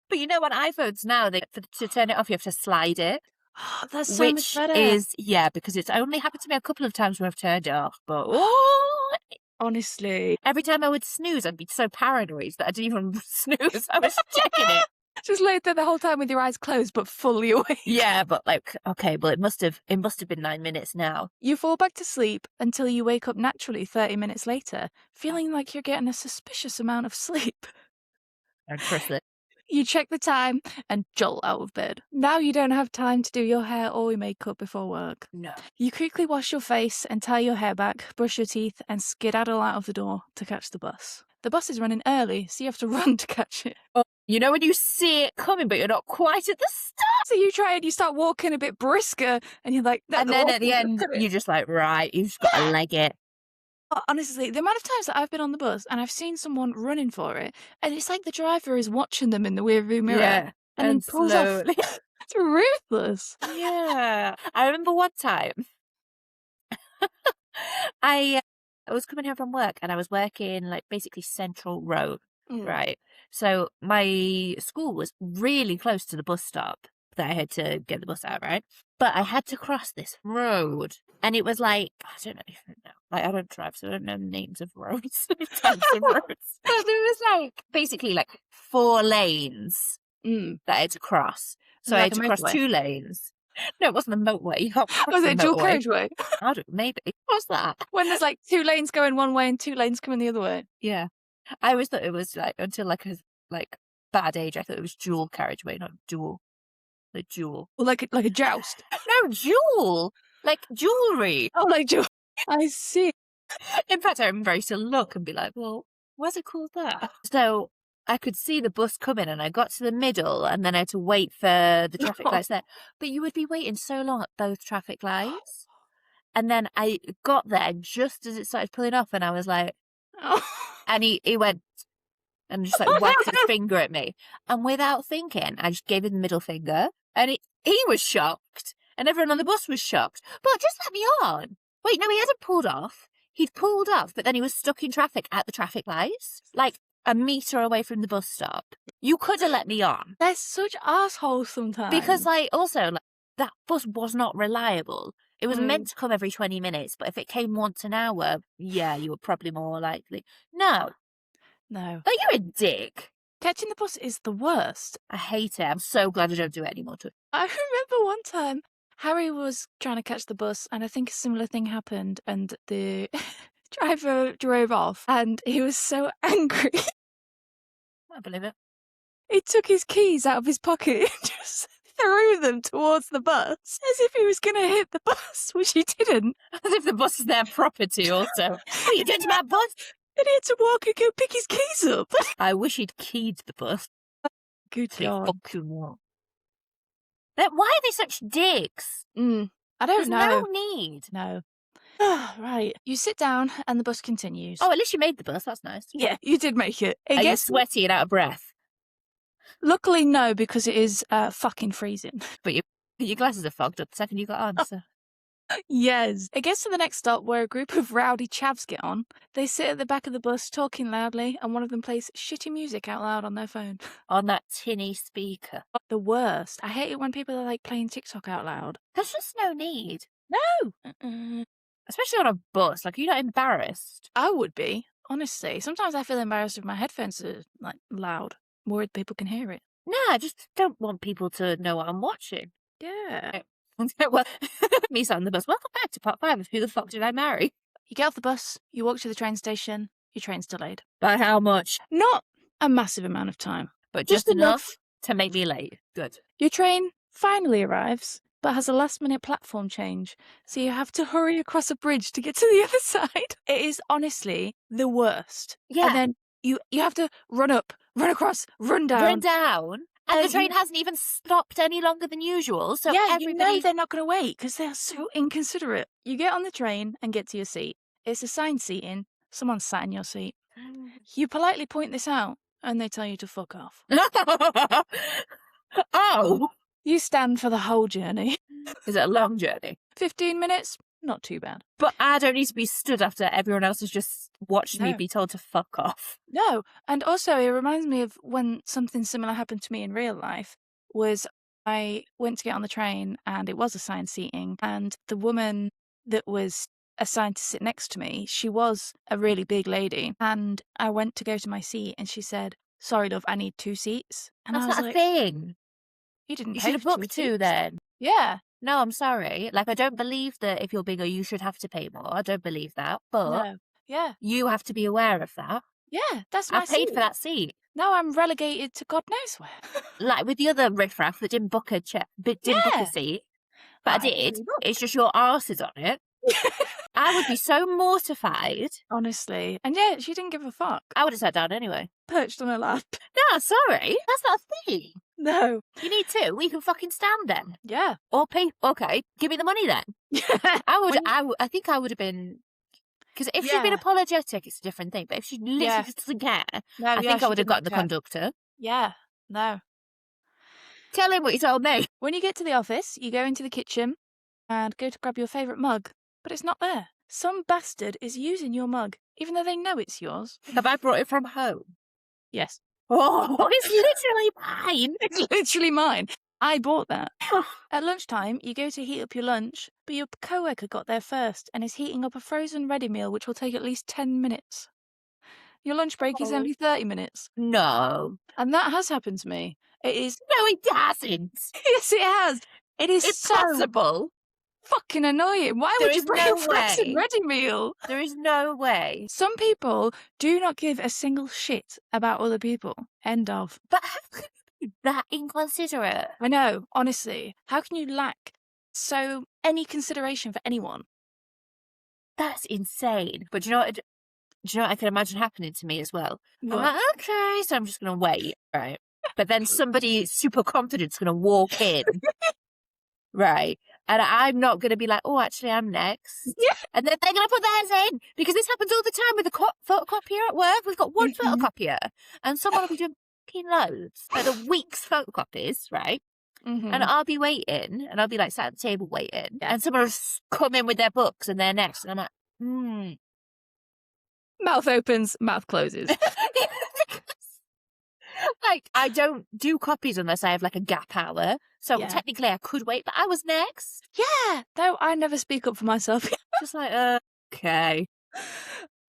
But you know, on iPhones now, to turn it off, you have to slide it. Oh, that's so much Which better. is, yeah, because it's only happened to me a couple of times where I've turned it off. But oh, honestly, every time I would snooze, I'd be so paranoid that I didn't even snooze. I was checking it. just lay there the whole time with your eyes closed but fully awake. Yeah, but like, okay, well, it must have been 9 minutes now. You fall back to sleep until you wake up naturally 30 minutes later, feeling like you're getting a suspicious amount of sleep. I trust it. You check the time and jolt out of bed. Now you don't have time to do your hair or your makeup before work. No. You quickly wash your face and tie your hair back, brush your teeth, and skedaddle out of the door to catch the bus. The bus is running early, so you have to run to catch it. Oh, you know when you see it coming, but you're not quite at the start. So you try and you start walking a bit brisker, and you're like... And then at the end, you're just like, right, you've just got to leg it. Honestly, the amount of times that I've been on the bus and I've seen someone running for it, and it's like the driver is watching them in the rearview mirror. Yeah, and then pulls slowly. off. It's ruthless. Yeah. I remember one time I was coming home from work and I was working like basically Central Road, right? So my school was really close to the bus stop that I had to get the bus out, right? But I had to cross this road and it was like, I don't even know. Like I don't drive, so I don't know the names of roads, types of roads. But there was like basically like 4 lanes that I had to cross. So I had to cross 2 lanes. No, it wasn't a motorway. You can't cross Was it the a dual motorway. carriageway? I don't, maybe. What's that? When there's like 2 lanes going one way and 2 lanes coming the other way. Yeah. I always thought it was like, until like a bad age, I thought it was dual carriageway, not dual. Like jewel. Well, like a joust. No, jewel. Like jewellery. Oh, like jewel. I see. In fact, I remember I used to look and be like, well, why's it called that? So I could see the bus coming and I got to the middle and then I had to wait for the traffic lights there. But you would be waiting so long at both traffic lights. And then I got there just as it started pulling off and I was like, and he went and just like wagged his finger at me. And without thinking, I just gave him the middle finger and he was shocked and everyone on the bus was shocked. But just let me on. Wait, no, he hadn't pulled off. He'd pulled off, but then he was stuck in traffic at the traffic lights, like a metre away from the bus stop. You could have let me on. They're such assholes sometimes. Because, like, also, like, that bus was not reliable. It was meant to come every 20 minutes, but if it came once an hour, yeah, you were probably more likely. No. No. Like, you're a dick. Catching the bus is the worst. I hate it. I'm so glad I don't do it anymore. I remember one time Harry was trying to catch the bus and I think a similar thing happened and the driver drove off and he was so angry. I believe it. He took his keys out of his pocket and just threw them towards the bus as if he was going to hit the bus, which he didn't. As if the bus is their property also. What are you doing to my bus? And he had to walk and go pick his keys up. I wish he'd keyed the bus. Good God. Fucking what? Why are they such dicks? I don't There's know. no need. No. Right. You sit down and the bus continues. Oh, at least you made the bus. That's nice. Yeah, you did make it. Are you sweaty and out of breath? Luckily, no, because it is fucking freezing. But your glasses are fogged up the second you got on, so... Yes. It gets to the next stop where a group of rowdy chavs get on. They sit at the back of the bus talking loudly and one of them plays shitty music out loud on their phone. On that tinny speaker. The worst. I hate it when people are like playing TikTok out loud. There's just no need. No! Especially on a bus. Like, you're not embarrassed. I would be, honestly. Sometimes I feel embarrassed if my headphones are like loud. Worried people can hear it. No, I just don't want people to know what I'm watching. Yeah. Well, me sat on the bus. Welcome back to part 5 of Who the Fuck Did I Marry? You get off the bus, you walk to the train station, your train's delayed. By how much? Not a massive amount of time. But just enough to make me late. Good. Your train finally arrives, but has a last-minute platform change, so you have to hurry across a bridge to get to the other side. It is honestly the worst. Yeah. And then you have to run up, run across, run down. Run down. And the train you- hasn't even stopped any longer than usual. So yeah, everybody... you know they're not going to wait because they're so inconsiderate. You get on the train and get to your seat. It's assigned seating. Someone sat in your seat. You politely point this out and they tell you to fuck off. Oh! You stand for the whole journey. Is it a long journey? 15 minutes? Not too bad. But I don't need to be stood after everyone else has just watched me No. be told to fuck off. No, and also it reminds me of when something similar happened to me in real life. Was I went to get on the train and it was assigned seating, and the woman that was assigned to sit next to me, she was a really big lady, and I went to go to my seat and she said, "Sorry, love, I need 2 seats." And That's I was not a like, thing. "You didn't You pay should have for booked 2 two seats." then. Yeah. No, I'm sorry. Like, I don't believe that if you're bigger, you should have to pay more. I don't believe that. But No. Yeah. you have to be aware of that. Yeah, that's my I paid seat. for that seat. Now I'm relegated to God knows where. Like with the other riffraff that didn't book a book Yeah. a seat. But I I did. actually booked. It's just your arse is on it. I would be so mortified. Honestly. And yeah, she didn't give a fuck. I would have sat down anyway. Perched on her lap. No, sorry. That's not a thing. No. You need to. We can fucking stand then. Yeah. Or pay. Okay, give me the money then. I would. I think I would have been. Because if she'd been Yeah. apologetic, it's a different thing. But if she literally Yeah. just doesn't care, No, I yeah, think I she would have did gotten not the care. conductor. Yeah. No. Tell him what you told me. When you get to the office, you go into the kitchen and go to grab your favourite mug, but it's not there. Some bastard is using your mug, even though they know it's yours. Have I brought it from home? Yes. Oh, it's literally mine. It's literally mine. I bought that. At lunchtime, you go to heat up your lunch, but your co-worker got there first and is heating up a frozen ready meal which will take at least 10 minutes. Your lunch break is only 30 minutes. No. And that has happened to me. It is... No, it hasn't. Yes, it has. It is It's so possible. fucking annoying. Why There would you is bring no a frozen way. ready meal? There is no way. Some people do not give a single shit about other people. End of. But how can you be that inconsiderate? I know, honestly. How can you lack any consideration for anyone? That's insane. But do you know what? Do you know what I can imagine happening to me as well? I'm What? like, okay, so I'm just going to wait, right? But then somebody super confident is going to walk in, right? And I'm not going to be like, oh, actually, I'm next. Yeah. And then they're going to put theirs in because this happens all the time with the photocopier at work. We've got one photocopier and someone will be doing fucking loads, like the week's photocopies, right? And I'll be waiting and I'll be like sat at the table waiting and someone will come in with their books and they're next. And I'm like, Mouth opens, mouth closes. Like, I don't do copies unless I have like a gap hour. So Yeah. technically I could wait, but I was next. Yeah. No, I never speak up for myself. Just like, okay.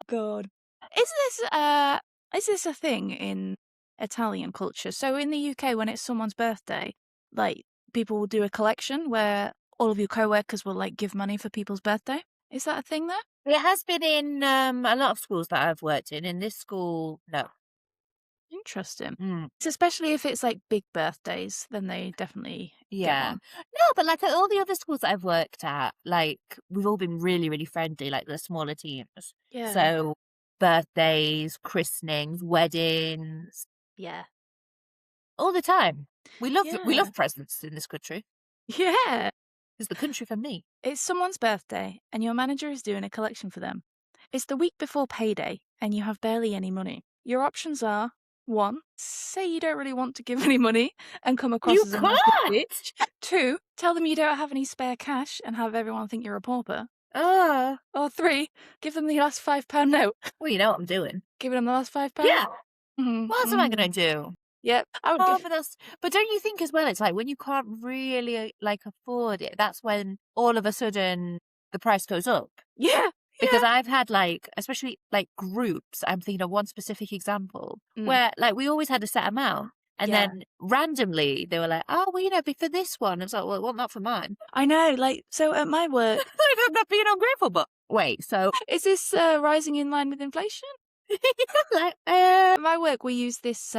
God. Is this a thing in Italian culture? So in the UK, when it's someone's birthday, like people will do a collection where all of your co-workers will like give money for people's birthday. Is that a thing there? It has been in a lot of schools that I've worked in. In this school, no. Interesting. It's especially if it's like big birthdays, then they definitely get Yeah. one. No, but like at all the other schools that I've worked at, like we've all been really, really friendly, like the smaller teams. Yeah. So birthdays, christenings, weddings, Yeah. all the time. We love Yeah. presents in this country. Yeah. It's the country for me. It's someone's birthday and your manager is doing a collection for them. It's the week before payday and you have barely any money. Your options are 1, say you don't really want to give any money and come across You as a massive can't! bitch. 2, tell them you don't have any spare cash and have everyone think you're a pauper. Oh, Or 3, give them the last £5 note. well, you know what I'm doing. Giving them the last £5? Yeah. Mhm, What else am I mhm. going to do? Yep. I would Oh, give... but don't you think as well, it's like when you can't really like afford it, that's when all of a sudden the price goes up. Yeah. Because I've had like, especially like groups, I'm thinking of one specific example where like we always had a set amount and Yeah. then randomly they were like, oh, well, you know, be for this one. I was like, well, I want that for mine. I know. Like, so at my work, Like, I'm not being ungrateful, but wait, so is this rising in line with inflation? like, At my work, we use this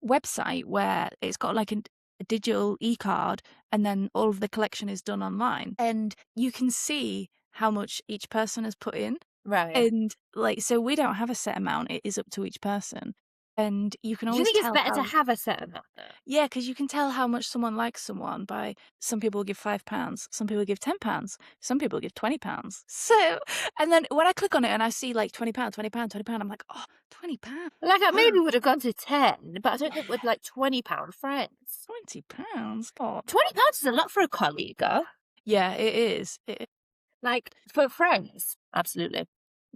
website where it's got like a a digital e-card, and then all of the collection is done online. And you can see how much each person has put in. Right. And like, so we don't have a set amount, it is up to each person. And you can Do you always think it's tell better to how, have a set amount though? yeah, because you can tell how much someone likes someone by some people give £5, some people give £10, some people give £20. So, and then when I click on it and I see like £20, £20, £20, I'm like, oh, £20. Like, I Wow, maybe would have gone to 10, but I don't think with like £20 friends. £20. Oh. £20 is a lot for a colleague, though. Yeah, it is. Like, for friends, absolutely.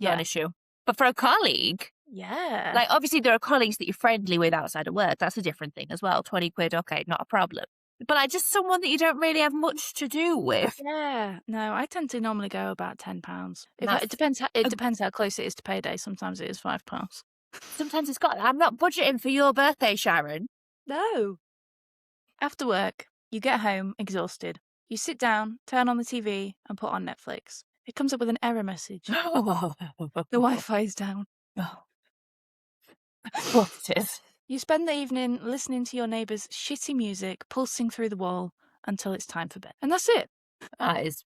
Not an Yeah. issue. But for a colleague, Yeah. like, obviously there are colleagues that you're friendly with outside of work. That's a different thing as well. 20 quid, okay, not a problem. But like, just someone that you don't really have much to do with. Yeah. No, I tend to normally go about £10. That's- It depends. It depends how close it is to payday. Sometimes it is £5. Sometimes it's got, I'm not budgeting for your birthday, Sharon. No. After work, you get home exhausted. You sit down, turn on the TV, and put on Netflix. It comes up with an error message. The Wi-Fi is down. Of course it is. You spend the evening listening to your neighbour's shitty music pulsing through the wall until it's time for bed. And that's it. That is,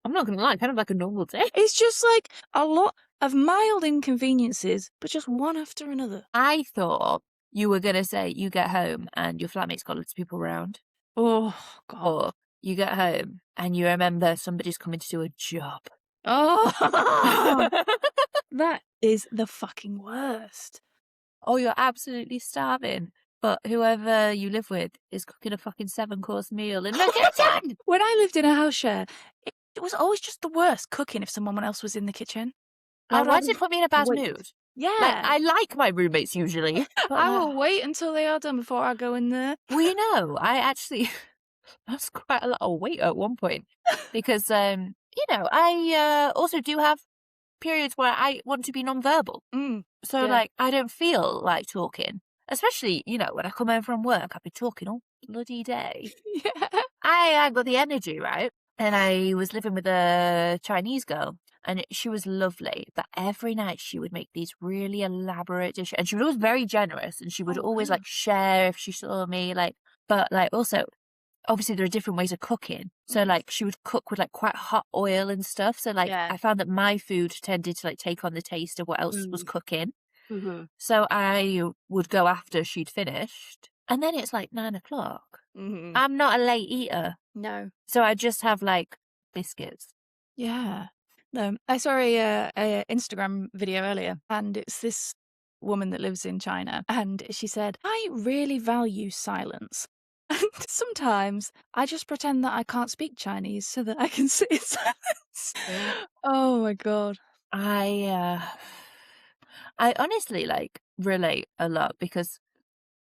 I'm not going to lie, kind of like a normal day. It's just like a lot of mild inconveniences, but just one after another. I thought you were going to say you get home and your flatmate's got lots of people around. Oh, God. Or you get home and you remember somebody's coming to do a job. Oh, that is the fucking worst. Or you're absolutely starving, but whoever you live with is cooking a fucking 7-course meal in the kitchen. When I lived in a house share, it was always just the worst cooking if someone else was in the kitchen. Like, I'd why rather does it put me in a bad wait. mood? Yeah. Like, I like my roommates usually. But I will wait until they are done before I go in there. well, you know, I actually lost quite a lot of weight at one point because, you know, I also do have periods where I want to be non-verbal. So, Yeah. like, I don't feel like talking. Especially, you know, when I come home from work, I've been talking all bloody day. Yeah. I got the energy, right? And I was living with a Chinese girl, and she was lovely. But every night she would make these really elaborate dishes, and she was always very generous, and she would Oh, always wow. like share if she saw me, like. But like also, obviously there are different ways of cooking. So like she would cook with like quite hot oil and stuff. So like Yeah. I found that my food tended to like take on the taste of what else was cooking. Mm-hmm. So I would go after she'd finished, and then it's like 9 o'clock. Mm-hmm. I'm not a late eater. No. So I just have like biscuits. Yeah. No, I saw a Instagram video earlier, and it's this woman that lives in China, and she said, I really value silence. And sometimes I just pretend that I can't speak Chinese so that I can sit in silence. Oh my God. I honestly like relate a lot because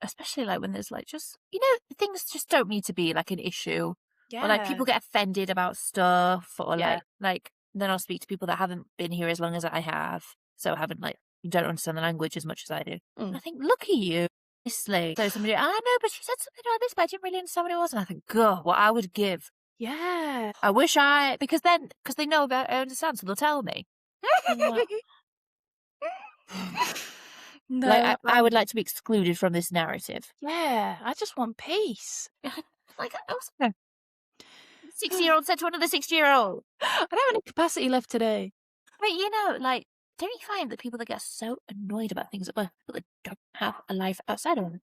especially like when there's like just, you know, things just don't need to be like an issue. Or like people get offended about stuff or Yeah. like then I'll speak to people that haven't been here as long as I have. So haven't like don't understand the language as much as I do. And I think, look at you. Honestly. So somebody, I know, but she said something like this, but I didn't really understand what it was. And I think, God, what I would give. Yeah. I wish because they know about I understand, so they'll tell me. I'm like, No, like I would like to be excluded from this narrative. yeah, I just want peace. Like I was 60-year-old said to another 60-year-old. I don't have any capacity left today. But you know, like, don't you find that people that get so annoyed about things at work, people that don't have a life outside of them?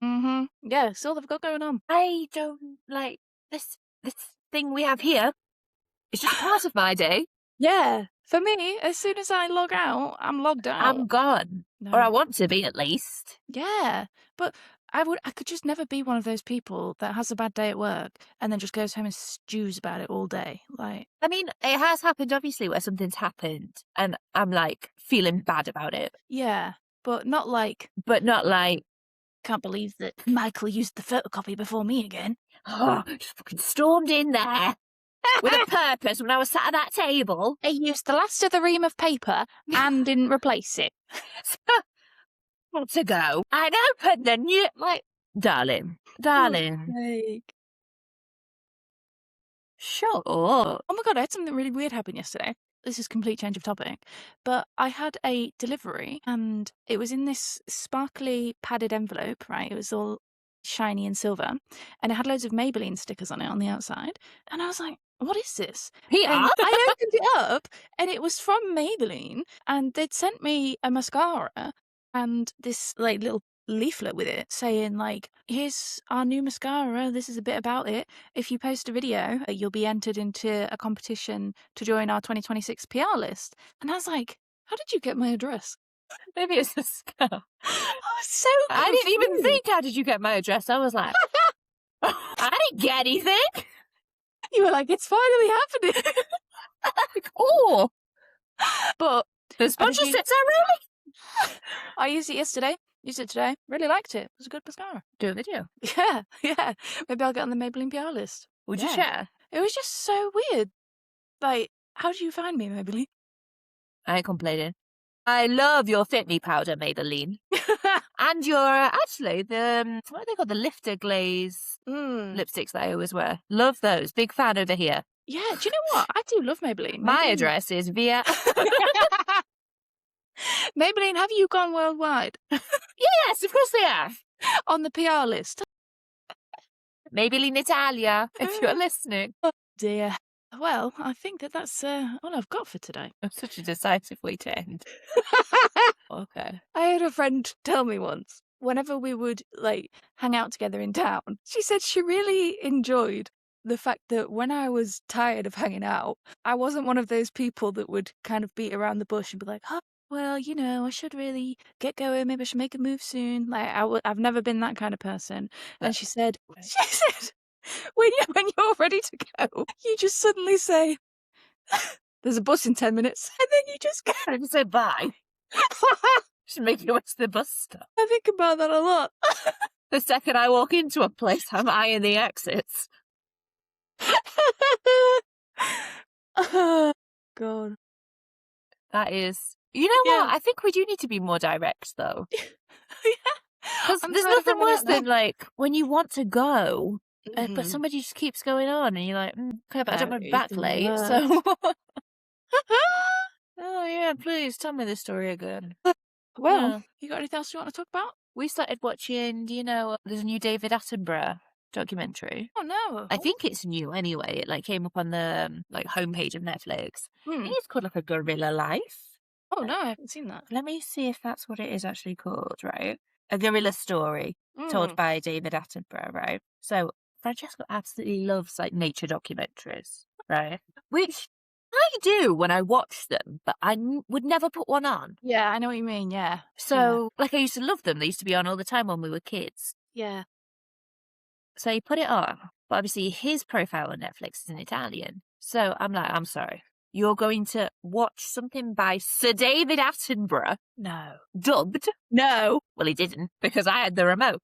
Mm-hmm. Yeah, it's all they've got going on. I don't like this thing we have here. It's just part of my day. Yeah, for me, as soon as I log out, I'm logged out. I'm gone. No. Or I want to be at least. Yeah, but I could just never be one of those people that has a bad day at work and then just goes home and stews about it all day. Like, I mean, it has happened obviously where something's happened and I'm like feeling bad about it. yeah, but not like, Can't believe that Michael used the photocopy before me again. Oh, just fucking stormed in there with a purpose when I was sat at that table. He used the last of the ream of paper and didn't replace it. Want to go and open the new, like, darling. Sure. Oh my God, I had something really weird happen yesterday. This is a complete change of topic, but I had a delivery and it was in this sparkly padded envelope, right? It was all shiny and silver, and it had loads of Maybelline stickers on it on the outside. And I was like, what is this? Yeah. And I opened it up, and it was from Maybelline, and they'd sent me a mascara and this like little leaflet with it saying like, here's our new mascara, this is a bit about it. If you post a video, you'll be entered into a competition to join our 2026 PR list. And I was like, how did you get my address? Maybe it's a scam. I was so I didn't even confused. think, how did you get my address? I was like, I didn't get anything. You were like, it's finally happening. Like, oh, But the sponsor you- sits there really? I used it yesterday. Used it today. Really liked it. It was a good mascara. Do a video. Yeah, yeah. Maybe I'll get on the Maybelline PR list. Would you Yeah. share? It was just so weird. Like, how do you find me, Maybelline? I ain't complaining. I love your Fit Me powder, Maybelline. And your, actually, the, what are they called? The lifter glaze lipsticks that I always wear. Love those. Big fan over here. Yeah, do you know what? I do love Maybelline. My Maybelline- address is via... Maybelline, have you gone worldwide Yes, of course they have. on the PR list? Maybelline Italia, if you're listening. Dear. Well, I think that's all I've got for today. That's such a decisive way to end. Okay. I had a friend tell me once, whenever we would like hang out together in town, she said she really enjoyed the fact that when I was tired of hanging out, I wasn't one of those people that would kind of beat around the bush and be like, oh, well, you know, I should really get going. Maybe I should make a move soon. Like, I've never been that kind of person. And she said, when you're ready to go, you just suddenly say, there's a bus in 10 minutes. And then you just go. I didn't say bye. Should make you watch the bus stop. I think about that a lot. The second I walk into a place, I'm eyeing the exits. Oh, God. That is... You know Yeah. what? I think we do need to be more direct, though. Yeah. Because I'm there's tired of nothing hanging worse out than, like, when you want to go, but Mhm. somebody just keeps going on, and you're like, okay, but I don't That want to be is back the late, worst. so... Oh, yeah, please, tell me the story again. Well, Yeah. you got anything else you want to talk about? We started watching, do you know, there's a new David Attenborough documentary. Oh, no. I think it's new anyway. It, like, came up on the, like, homepage of Netflix. I Hmm. think it's called, like, A Guerrilla Life. Oh, no, I haven't seen that. Let me see if that's what it is actually called, right? A guerrilla story told by David Attenborough, right? So Francesca absolutely loves like nature documentaries, right? Which I do when I watch them, but I would never put one on. Yeah, I know what you mean, yeah. So, like, I used to love them. They used to be on all the time when we were kids. Yeah. So he put it on, but obviously his profile on Netflix is in Italian. So I'm like, I'm sorry. You're going to watch something by Sir David Attenborough No. dubbed? No. Well, he didn't, because I had the remote.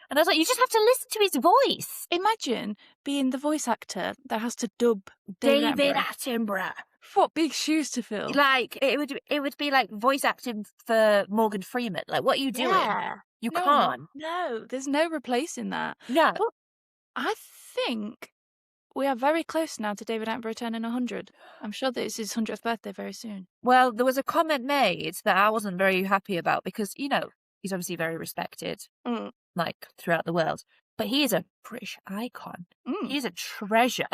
And I was like, you just have to listen to his voice. Imagine being the voice actor that has to dub David Attenborough. Attenborough. What big shoes to fill. Like, it would be like voice acting for Morgan Freeman. Like, what are you doing? Yeah. You No, can't. No, there's no replacing that. No. But I think we are very close now to David Attenborough turning 100. I'm sure that it's his 100th birthday very soon. Well, there was a comment made that I wasn't very happy about because, you know, he's obviously very respected, like, throughout the world. But he is a British icon. He is a treasure.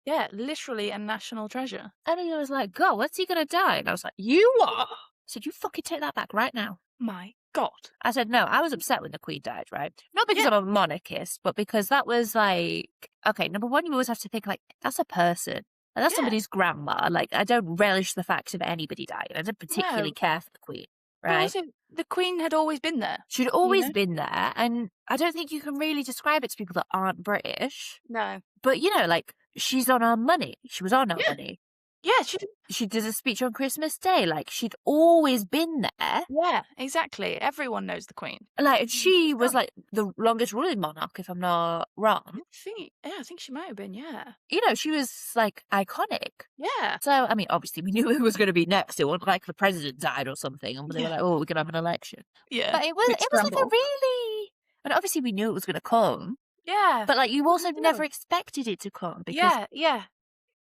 Yeah, literally a national treasure. And he was like, God, when's he going to die? And I was like, you what? I said, you fucking take that back right now. My God. I said, no, I was upset when the Queen died, right? Not because I'm a monarchist, but because that was like, okay, number one, you always have to think, like, that's a person. And that's somebody's grandma. Like, I don't relish the fact of anybody dying. I don't particularly care for the Queen, But right? also, the Queen had always been there. She'd always know? been there. And I don't think you can really describe it to people that aren't British. No. But, you know, like, she's on our money. She was on our money. Yeah, She did a speech on Christmas Day. Like, she'd always been there. yeah, exactly. Everyone knows the Queen. Like, she was, like, the longest ruling monarch, if I'm not wrong. I think she might have been, yeah. You know, she was, like, iconic. Yeah. So, I mean, obviously, we knew it was going to be next. It wasn't like the president died or something, and they were like, oh, we can have an election. Yeah. But it was like a really... And obviously, we knew it was going to come. Yeah. But, like, you also know. never expected it to come. Because, yeah.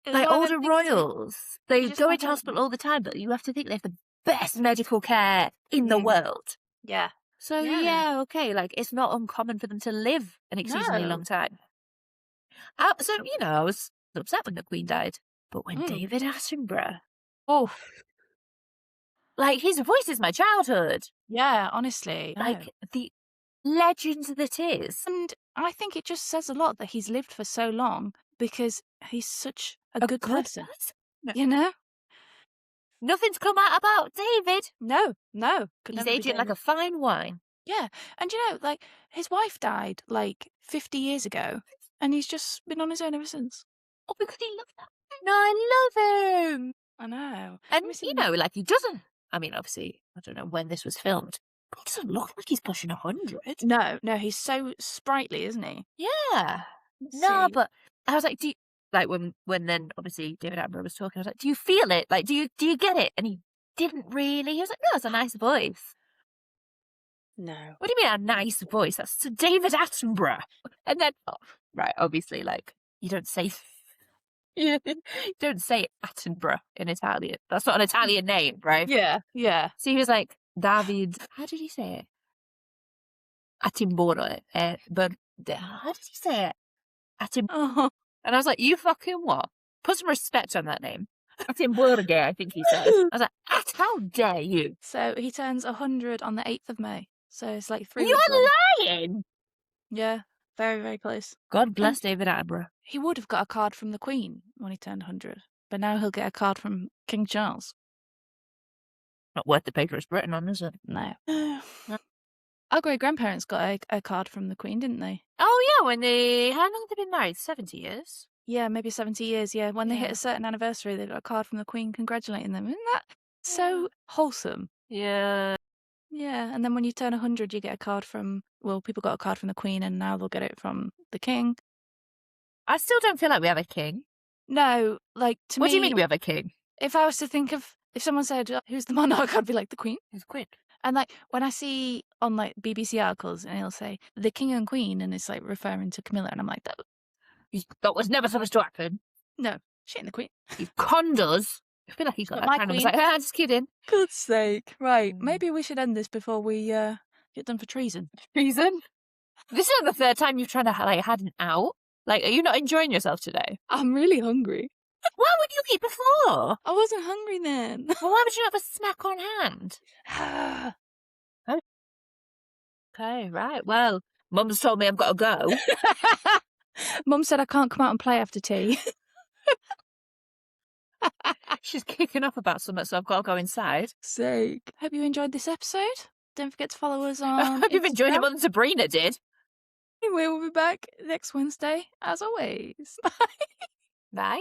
It's like, one of older them things that royals, they just go can't into help hospital all the time, but you have to think they have the best medical care in the world. Yeah. So Yeah. yeah, okay, like it's not uncommon for them to live an exceedingly No. long time. So I was upset when the Queen died, but when Mm. David Attenborough, Oh, like his voice is my childhood, yeah, honestly, no. like the legend that is And I think it just says a lot that he's lived for so long because he's such a a good good person, person. you know? Nothing's come out about David. No, no, could He's never be aging like David. a fine wine. Yeah, and like, his wife died, like, 50 years ago, and he's just been on his own ever since. Oh, because he loved that. No, I love him. I know. And, Let me see. like he doesn't, I mean, obviously, I don't know when this was filmed, but he doesn't look like he's pushing 100. No, no, he's so sprightly, isn't he? Yeah. Let's No, see. but I was like, like when then obviously David Attenborough was talking, I was like, do you feel it? Like, do you get it? And he didn't really. He was like, no, it's a nice voice. No. What do you mean a nice voice? That's Sir David Attenborough. And then, right, obviously, like, you don't say, you don't say Attenborough in Italian. That's not an Italian name, right? Yeah, yeah. So he was like, David, how did he say it? Attenborough. But how did he say it? Oh. And I was like, you fucking what? Put some respect on that name. Attenborough, I think he says. I was like, how dare you? So he turns 100 on the 8th of May. So it's like 3 weeks away. You're lying! Yeah, very, very close. God bless And David Attenborough. he would have got a card from the Queen when he turned 100, but now he'll get a card from King Charles. Not worth the paper it's written on, is it? No. No. Our great-grandparents got a card from the Queen, didn't they? Oh, yeah, how long have they been married? 70 years? Yeah, maybe 70 years, yeah. When they hit Yeah. a certain anniversary, they got a card from the Queen congratulating them. Isn't that so wholesome? Yeah. Yeah, and then when you turn 100, you get a card from, well, people got a card from the Queen, and now they'll get it from the King. I still don't feel like we have a king. No, like, to me... What do you mean we have a king? If I was to think of... If someone said, who's the monarch, I'd be like, the Queen. He's queen. And, like, when I see on, like, BBC articles, and it'll say, the King and Queen, and it's, like, referring to Camilla, and I'm like, That was never supposed to happen. no, she ain't the Queen. He conned us. I feel like he's got Not that my kind of was queen. like, just kidding. God's sake. Right, Mm. maybe we should end this before we get done for treason. Treason? This is the third time you've tried to had an out. Like, are you not enjoying yourself today? I'm really hungry. Why would you eat before? I wasn't hungry then. Well, why would you have a snack on hand? Okay, right. Well, Mum's told me I've got to go. Mum said I can't come out and play after tea. She's kicking off about something, so I've got to go inside. Sake. Hope you enjoyed this episode. Don't forget to follow us on I hope you've enjoyed it Instagram. more than Sabrina did. Anyway, we'll be back next Wednesday, as always. Bye.